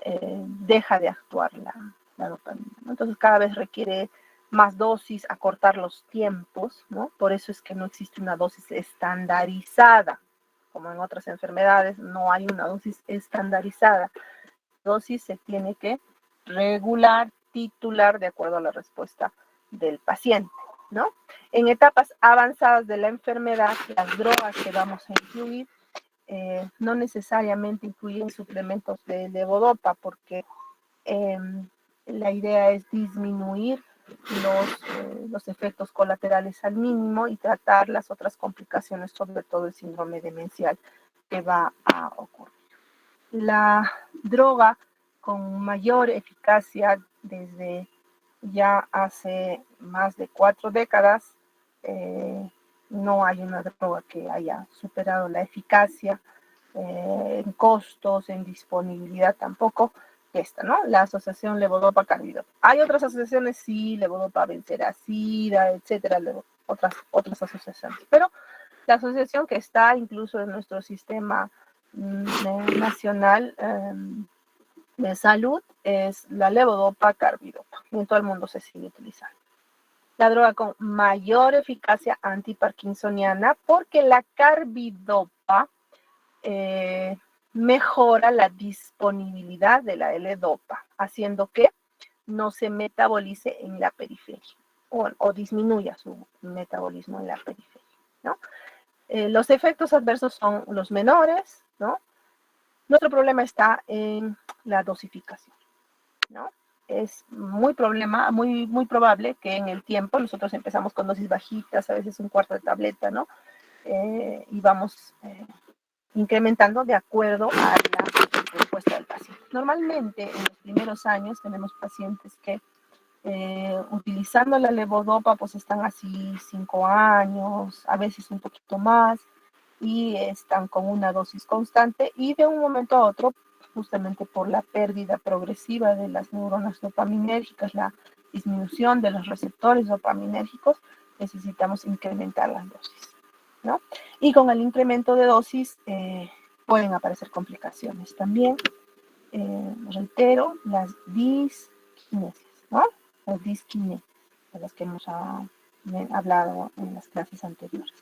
Deja de actuar la dopamina, ¿no? Entonces cada vez requiere más dosis, acortar los tiempos, ¿no? Por eso es que no existe una dosis estandarizada. Como en otras enfermedades, no hay una dosis estandarizada. La dosis se tiene que regular, titular, de acuerdo a la respuesta del paciente, ¿no? En etapas avanzadas de la enfermedad, las drogas que vamos a incluir no necesariamente incluyen suplementos de levodopa, porque la idea es disminuir los efectos colaterales al mínimo y tratar las otras complicaciones, sobre todo el síndrome demencial que va a ocurrir. La droga con mayor eficacia desde ya hace más de 4 décadas, no hay una droga que haya superado la eficacia en costos, en disponibilidad tampoco, esta, ¿no? La asociación levodopa-carbidopa. Hay otras asociaciones, sí, levodopa-benseracida, etcétera, otras asociaciones, pero la asociación que está incluso en nuestro sistema nacional de salud es la levodopa-carbidopa. En todo el mundo se sigue utilizando. La droga con mayor eficacia antiparkinsoniana, porque la carbidopa mejora la disponibilidad de la L-dopa, haciendo que no se metabolice en la periferia o disminuya su metabolismo en la periferia, ¿no? Los efectos adversos son los menores, ¿no? Nuestro problema está en la dosificación, ¿no? Es muy probable que en el tiempo nosotros empezamos con dosis bajitas, a veces un cuarto de tableta, ¿no? Y vamos incrementando de acuerdo a la respuesta del paciente. Normalmente en los primeros años tenemos pacientes que utilizando la levodopa pues están así 5 años, a veces un poquito más, y están con una dosis constante, y de un momento a otro, justamente por la pérdida progresiva de las neuronas dopaminérgicas, la disminución de los receptores dopaminérgicos, necesitamos incrementar las dosis, ¿no? Y con el incremento de dosis pueden aparecer complicaciones también. Reitero, las disquinesias, ¿no? Las disquinesias, de las que hemos hablado en las clases anteriores.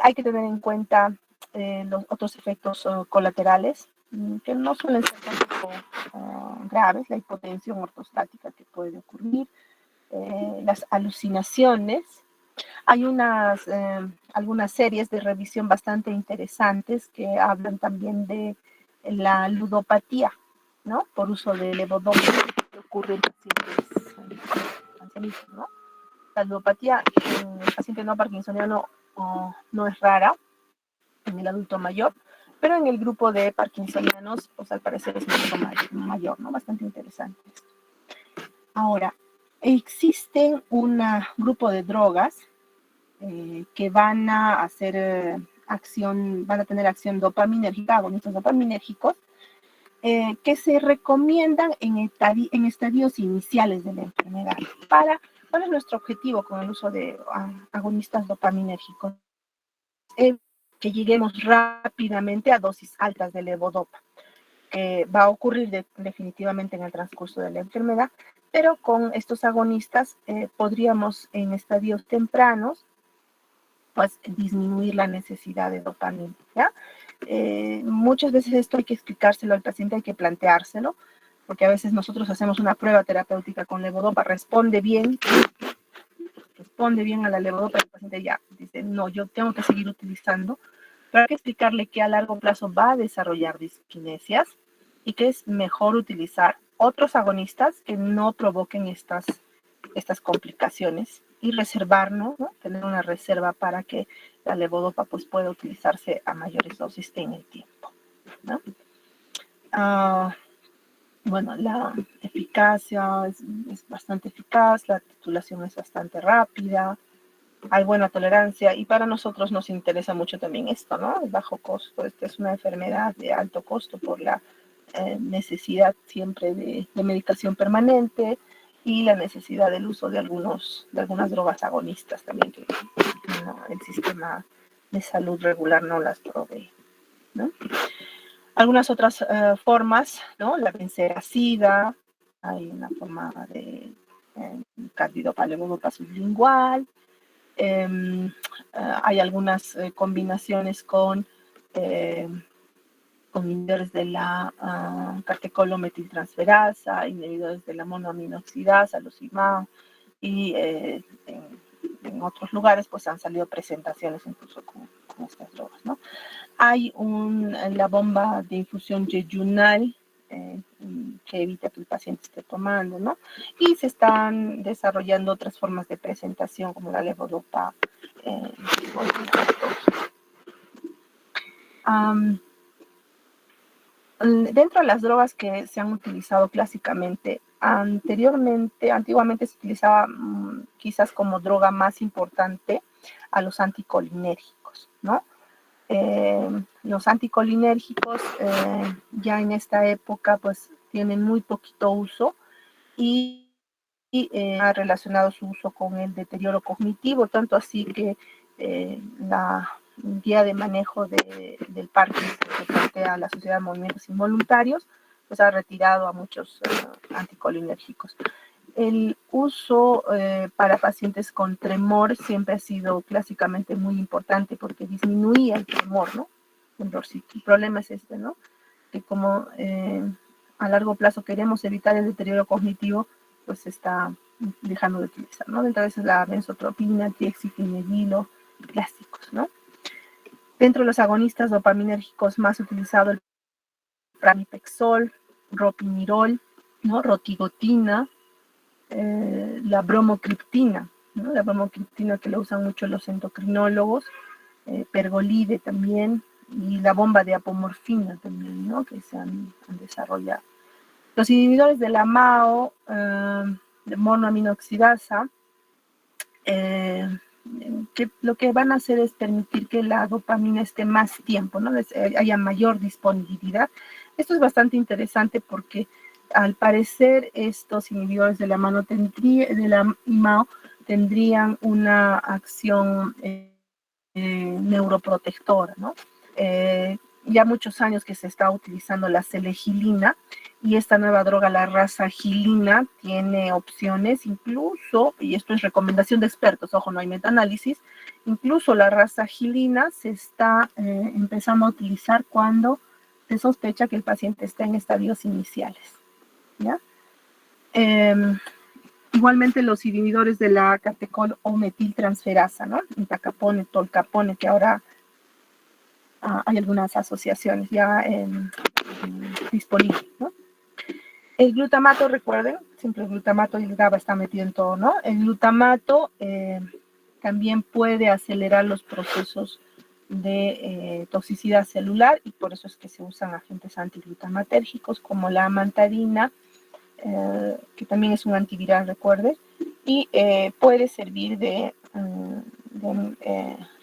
Hay que tener en cuenta los otros efectos colaterales, que no suelen ser tampoco graves, la hipotensión ortostática que puede ocurrir, las alucinaciones. Hay algunas series de revisión bastante interesantes que hablan también de la ludopatía, ¿no? Por uso de levodopa, que ocurre en pacientes ancianitos, ¿no? La ludopatía en el paciente no parkinsoniano no es rara en el adulto mayor, pero en el grupo de parkinsonianos, pues al parecer es mucho mayor, ¿no? Bastante interesante esto. Ahora, existen un grupo de drogas que van a hacer van a tener acción dopaminérgica, agonistas dopaminérgicos, que se recomiendan en estadios iniciales de la enfermedad para ¿Cuál es nuestro objetivo con el uso de agonistas dopaminérgicos? Que lleguemos rápidamente a dosis altas de levodopa, que va a ocurrir definitivamente en el transcurso de la enfermedad, pero con estos agonistas podríamos en estadios tempranos pues disminuir la necesidad de dopamina, ¿ya? Muchas veces esto hay que explicárselo al paciente, hay que planteárselo, porque a veces nosotros hacemos una prueba terapéutica con levodopa, responde bien a la levodopa, el paciente ya dice, no, yo tengo que seguir utilizando, pero hay que explicarle que a largo plazo va a desarrollar disquinesias y que es mejor utilizar otros agonistas que no provoquen estas complicaciones y reservarnos, ¿no? Tener una reserva para que la levodopa pues, pueda utilizarse a mayores dosis en el tiempo, ¿no? Bueno, la eficacia es bastante eficaz, la titulación es bastante rápida, hay buena tolerancia y para nosotros nos interesa mucho también esto, ¿no? El bajo costo. Esta es una enfermedad de alto costo por la necesidad siempre de medicación permanente y la necesidad del uso de algunas drogas agonistas también que el sistema de salud regular no las provee, ¿no? Algunas otras formas, ¿no? La benseracida, hay una forma de carbidopa levodopa sublingual, hay algunas combinaciones con inhibidores de la catecolometiltransferasa, inhibidores de la monoaminoxidasa, los IMAO, y en otros lugares pues han salido presentaciones incluso con estas drogas, ¿no? Hay la bomba de infusión yeyunal que evita que el paciente esté tomando, ¿no? Y se están desarrollando otras formas de presentación como la levodopa. Dentro de las drogas que se han utilizado clásicamente, antiguamente se utilizaba quizás como droga más importante a los anticolinérgicos, ¿no? Los anticolinérgicos ya en esta época pues tienen muy poquito uso y ha relacionado su uso con el deterioro cognitivo, tanto así que la guía de manejo del Parkinson que plantea la Sociedad de Movimientos Involuntarios pues ha retirado a muchos anticolinérgicos. El uso para pacientes con tremor siempre ha sido clásicamente muy importante porque disminuía el tremor, ¿no? El problema es este, ¿no? Que como a largo plazo queremos evitar el deterioro cognitivo, pues se está dejando de utilizar, ¿no? Dentro de eso es la benzotropina, tiexifenidilo, clásicos, ¿no? Dentro de los agonistas dopaminérgicos más utilizado el pramipexol, ropinirol, ¿no? Rotigotina, la bromocriptina, ¿no? La bromocriptina que lo usan mucho los endocrinólogos, pergolide también, y la bomba de apomorfina también, ¿no? Que se han desarrollado. Los inhibidores de la MAO, de monoaminoxidasa, que lo que van a hacer es permitir que la dopamina esté más tiempo, ¿no? Haya mayor disponibilidad. Esto es bastante interesante porque al parecer estos inhibidores de la IMAO tendrían una acción neuroprotectora, ¿no? Ya muchos años que se está utilizando la selegilina y esta nueva droga, la rasagilina, tiene opciones incluso, y esto es recomendación de expertos, ojo, no hay metaanálisis, incluso la rasagilina se está empezando a utilizar cuando se sospecha que el paciente está en estadios iniciales, ¿ya? Igualmente los inhibidores de la catecol o metiltransferasa, ¿no? Entacapone, tolcapone, que ahora hay algunas asociaciones ya disponibles, ¿no? El glutamato, recuerden, siempre el glutamato y el GABA está metido en todo, ¿no? El glutamato también puede acelerar los procesos de toxicidad celular y por eso es que se usan agentes antiglutamatérgicos como la amantadina, que también es un antiviral, recuerden, y puede servir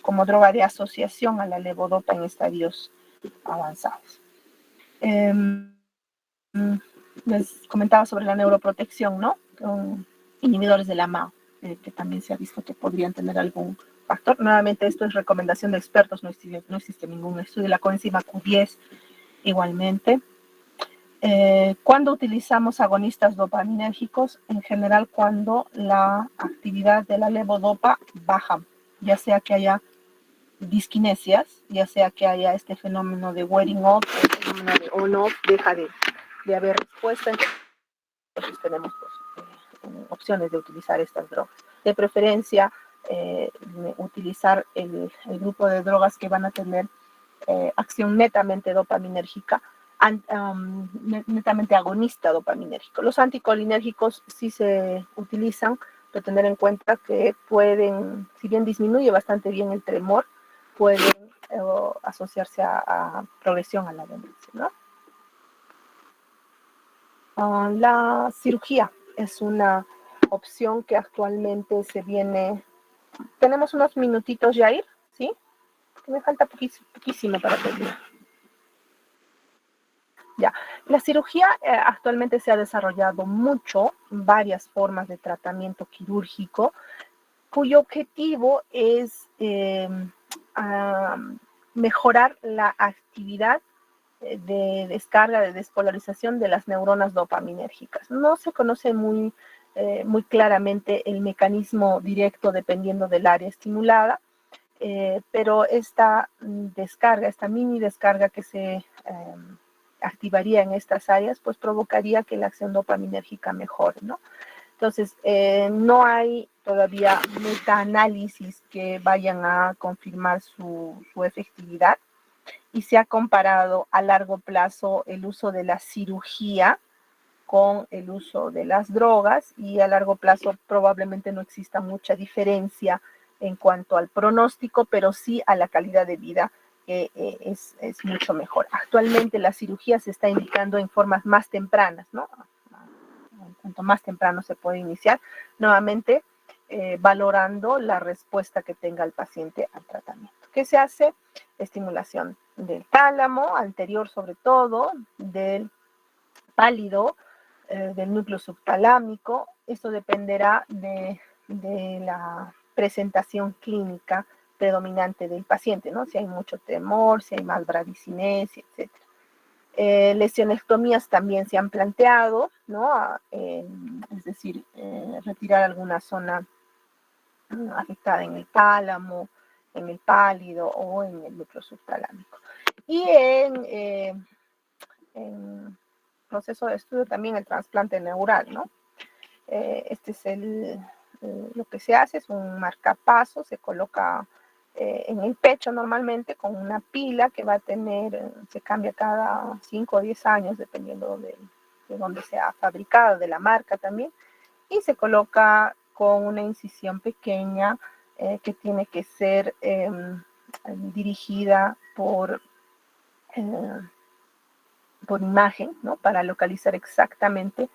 como droga de asociación a la levodopa en estadios avanzados. Les comentaba sobre la neuroprotección, ¿no? Con inhibidores de la MAO. que también se ha visto que podrían tener algún factor. Nuevamente, esto es recomendación de expertos, no existe ningún estudio. La coenzima Q10 igualmente. ¿Cuándo utilizamos agonistas dopaminérgicos? En general, cuando la actividad de la levodopa baja, ya sea que haya disquinesias, ya sea que haya este fenómeno de wearing off, el fenómeno de on-off, deja de haber respuesta. Entonces tenemos opciones de utilizar estas drogas. De preferencia, utilizar el grupo de drogas que van a tener acción netamente dopaminérgica, netamente agonista dopaminérgico. Los anticolinérgicos sí se utilizan, pero tener en cuenta que pueden, si bien disminuye bastante bien el tremor, pueden asociarse a progresión a la demencia, ¿no? La cirugía es una opción que actualmente se viene. Tenemos unos minutitos, Jair, ¿sí? Me falta poquísimo para terminar. Ya, la cirugía actualmente se ha desarrollado mucho, varias formas de tratamiento quirúrgico, cuyo objetivo es mejorar la actividad de descarga, de despolarización de las neuronas dopaminérgicas. No se conoce muy claramente el mecanismo directo dependiendo del área estimulada, pero esta descarga, esta mini descarga que se activaría en estas áreas, pues provocaría que la acción dopaminérgica mejore, ¿no? Entonces, no hay todavía metaanálisis que vayan a confirmar su efectividad, y se ha comparado a largo plazo el uso de la cirugía con el uso de las drogas, y a largo plazo probablemente no exista mucha diferencia en cuanto al pronóstico, pero sí a la calidad de vida, que es mucho mejor. Actualmente la cirugía se está indicando en formas más tempranas, ¿no? Cuanto más temprano se puede iniciar, nuevamente valorando la respuesta que tenga el paciente al tratamiento. ¿Qué se hace? Estimulación del tálamo, anterior sobre todo, del pálido, del núcleo subtalámico. Esto dependerá de la presentación clínica predominante del paciente, ¿no? Si hay mucho temor, si hay más bradicinesia, etc. Lesionectomías también se han planteado, ¿no? Es decir, retirar alguna zona afectada en el tálamo, en el pálido o en el núcleo subtalámico. Y en proceso de estudio también el trasplante neural, ¿no? Este es lo que se hace, es un marcapaso, se coloca en el pecho normalmente con una pila que va a tener, se cambia cada 5 o 10 años dependiendo de dónde sea fabricado, de la marca también, y se coloca con una incisión pequeña que tiene que ser dirigida por imagen, ¿no? Para localizar exactamente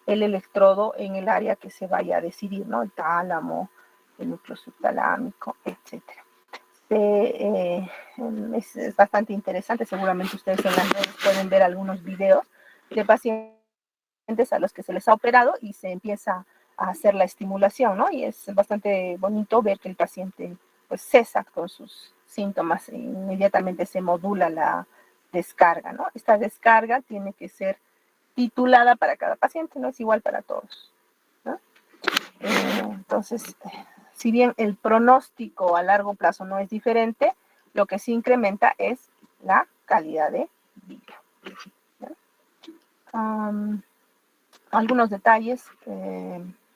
el electrodo en el área que se vaya a decidir, ¿no? El tálamo, el núcleo subtalámico, etc. Es bastante interesante, seguramente ustedes en las redes pueden ver algunos videos de pacientes a los que se les ha operado y se empieza a hacer la estimulación, ¿no? Y es bastante bonito ver que el paciente pues cesa con sus síntomas e inmediatamente se modula la descarga, ¿no? Esta descarga tiene que ser titulada para cada paciente, no es igual para todos, ¿no? Entonces, si bien el pronóstico a largo plazo no es diferente, lo que sí incrementa es la calidad de vida, ¿no? Algunos detalles: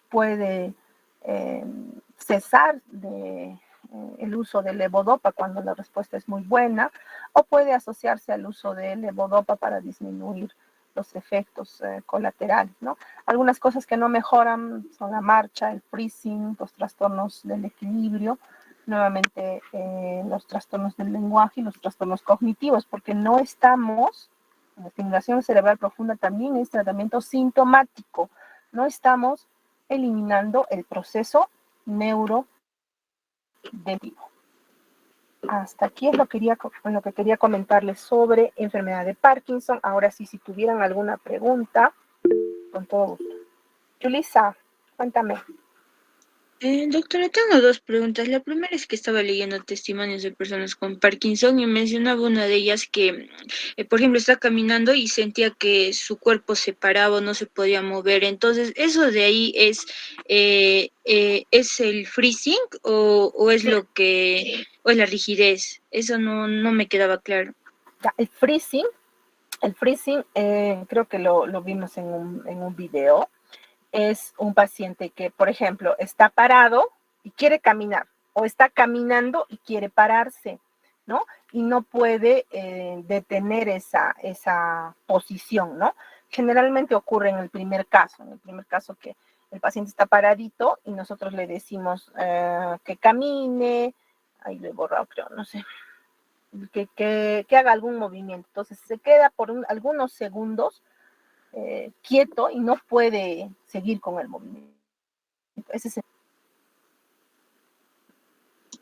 puede cesar el uso de levodopa cuando la respuesta es muy buena, o puede asociarse al uso de levodopa para disminuir los efectos colaterales, ¿no? Algunas cosas que no mejoran son la marcha, el freezing, los trastornos del equilibrio, nuevamente los trastornos del lenguaje y los trastornos cognitivos, porque no estamos, la estimulación cerebral profunda también es tratamiento sintomático, no estamos eliminando el proceso neurodepresivo. Hasta aquí es lo que quería comentarles sobre enfermedad de Parkinson. Ahora sí, si tuvieran alguna pregunta, con todo gusto. Yulisa, cuéntame. Doctora, tengo dos preguntas. La primera es que estaba leyendo testimonios de personas con Parkinson y mencionaba una de ellas que, por ejemplo, está caminando y sentía que su cuerpo se paraba o no se podía mover. Entonces, ¿eso de ahí es el freezing o es Sí. o es la rigidez? Eso no me quedaba claro. Ya, el freezing creo que lo vimos en un video. Es un paciente que, por ejemplo, está parado y quiere caminar, o está caminando y quiere pararse, ¿no? Y no puede detener esa posición, ¿no? Generalmente ocurre en el primer caso que el paciente está paradito y nosotros le decimos que camine, ahí lo he borrado, creo, no sé, que haga algún movimiento. Entonces se queda por algunos segundos quieto y no puede seguir con el movimiento. Ese es no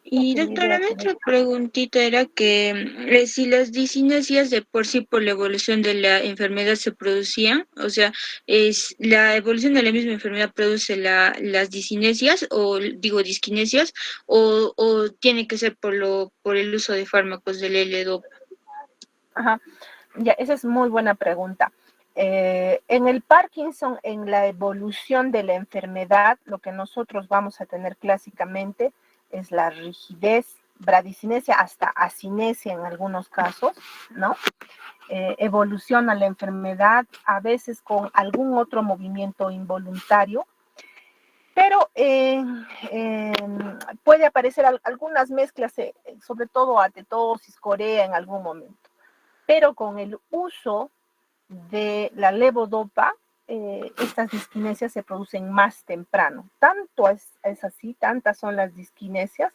Y tenía doctora, idea mi que otra preguntita era que si las discinesias de por sí por la evolución de la enfermedad se producían, o sea, es la evolución de la misma enfermedad produce las discinesias o digo disquinesias o tiene que ser por el uso de fármacos del L-Dopa. Ajá, ya, esa es muy buena pregunta. En el Parkinson, en la evolución de la enfermedad, lo que nosotros vamos a tener clásicamente es la rigidez, bradicinesia, hasta acinesia en algunos casos, ¿no? Evoluciona la enfermedad a veces con algún otro movimiento involuntario, pero puede aparecer algunas mezclas, sobre todo atetosis, corea en algún momento. Pero con el uso de la levodopa, estas disquinesias se producen más temprano. Tanto es así, tantas son las disquinesias.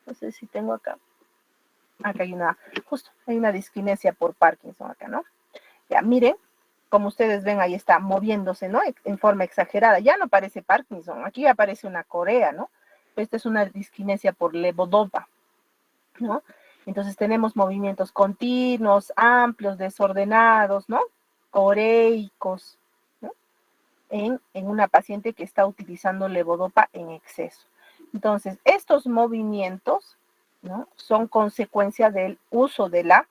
No sé si tengo acá. Acá hay una disquinesia por Parkinson acá, ¿no? Ya, miren, como ustedes ven, ahí está moviéndose, ¿no? En forma exagerada. Ya no parece Parkinson, aquí aparece una corea, ¿no? Esta es una disquinesia por levodopa, ¿no? Entonces tenemos movimientos continuos, amplios, desordenados, ¿no? Coreicos, ¿no? En una paciente que está utilizando levodopa en exceso. Entonces, estos movimientos, ¿no? Son consecuencia del uso de la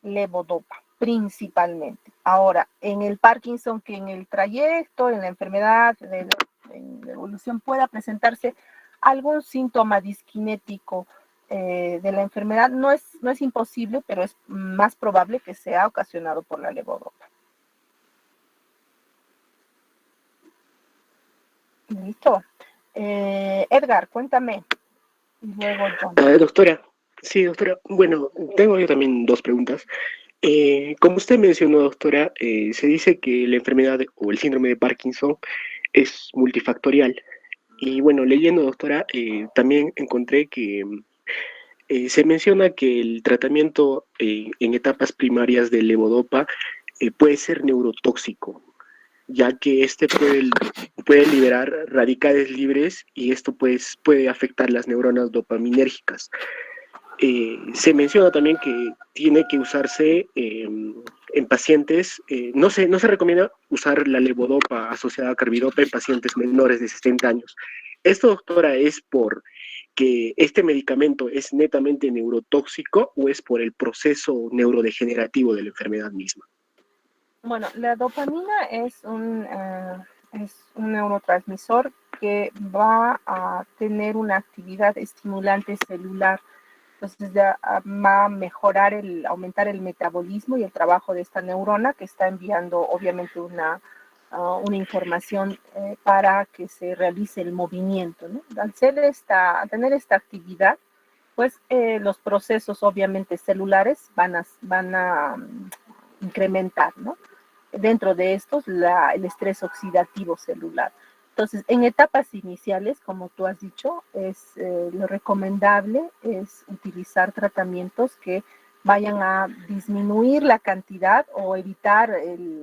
levodopa, principalmente. Ahora, en el Parkinson, que en el trayecto, en la enfermedad, en la evolución pueda presentarse algún síntoma disquinético de la enfermedad, no es imposible, pero es más probable que sea ocasionado por la levodopa. Listo. Edgar, cuéntame. Y luego John. Doctora, sí, doctora, bueno, tengo yo también dos preguntas. Como usted mencionó, doctora, se dice que la enfermedad o el síndrome de Parkinson es multifactorial. Y bueno, leyendo, doctora, también encontré que se menciona que el tratamiento en etapas primarias de levodopa puede ser neurotóxico, ya que este puede liberar radicales libres y esto pues, puede afectar las neuronas dopaminérgicas. Se menciona también que tiene que usarse en pacientes, no se recomienda usar la levodopa asociada a carbidopa en pacientes menores de 60 años. Esto, doctora, es por que este medicamento es netamente neurotóxico o es por el proceso neurodegenerativo de la enfermedad misma. Bueno, la dopamina es un neurotransmisor que va a tener una actividad estimulante celular. Entonces va a mejorar, aumentar el metabolismo y el trabajo de esta neurona que está enviando obviamente una información para que se realice el movimiento, ¿no? Al tener esta actividad, pues los procesos obviamente celulares van a incrementar, ¿no? Dentro de estos, el estrés oxidativo celular. Entonces, en etapas iniciales, como tú has dicho, lo recomendable es utilizar tratamientos que vayan a disminuir la cantidad o evitar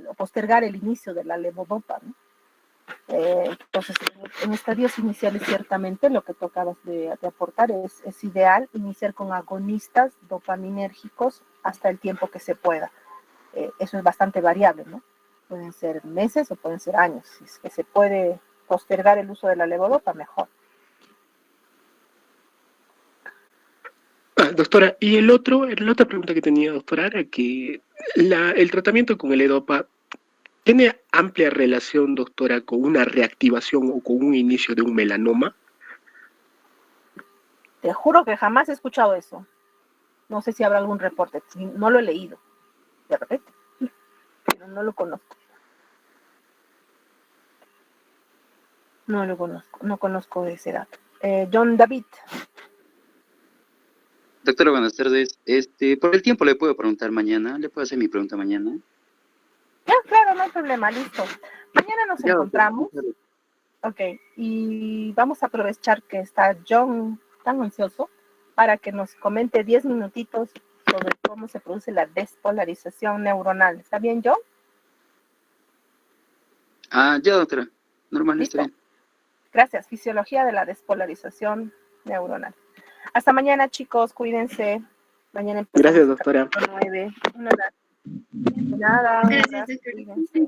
o postergar el inicio de la levodopa, ¿no? Entonces, en estadios iniciales, ciertamente, lo que tocabas de aportar es ideal iniciar con agonistas dopaminérgicos hasta el tiempo que se pueda. Eso es bastante variable, ¿no? Pueden ser meses o pueden ser años. Si es que se puede postergar el uso de la levodopa, mejor. Doctora, y la otra pregunta que tenía, doctora, era que el tratamiento con el EDOPA tiene amplia relación, doctora, con una reactivación o con un inicio de un melanoma. Te juro que jamás he escuchado eso. No sé si habrá algún reporte, no lo he leído, de repente, pero no lo conozco. No lo conozco, no conozco ese dato. John David. Doctora, buenas tardes. Por el tiempo le puedo preguntar mañana. ¿Le puedo hacer mi pregunta mañana? Ya, claro, no hay problema, listo. Mañana nos Ya, encontramos. doctora. Ok, y vamos a aprovechar que está John tan ansioso para que nos comente 10 minutitos sobre cómo se produce la despolarización neuronal. ¿Está bien, John? Ya, doctora. Normal, Listo. está bien. Gracias. Fisiología de la despolarización neuronal. Hasta mañana, chicos. Cuídense. Mañana empezamos. Gracias, doctora. Capítulo 9. Nada. Gracias, doctora. Cuídense.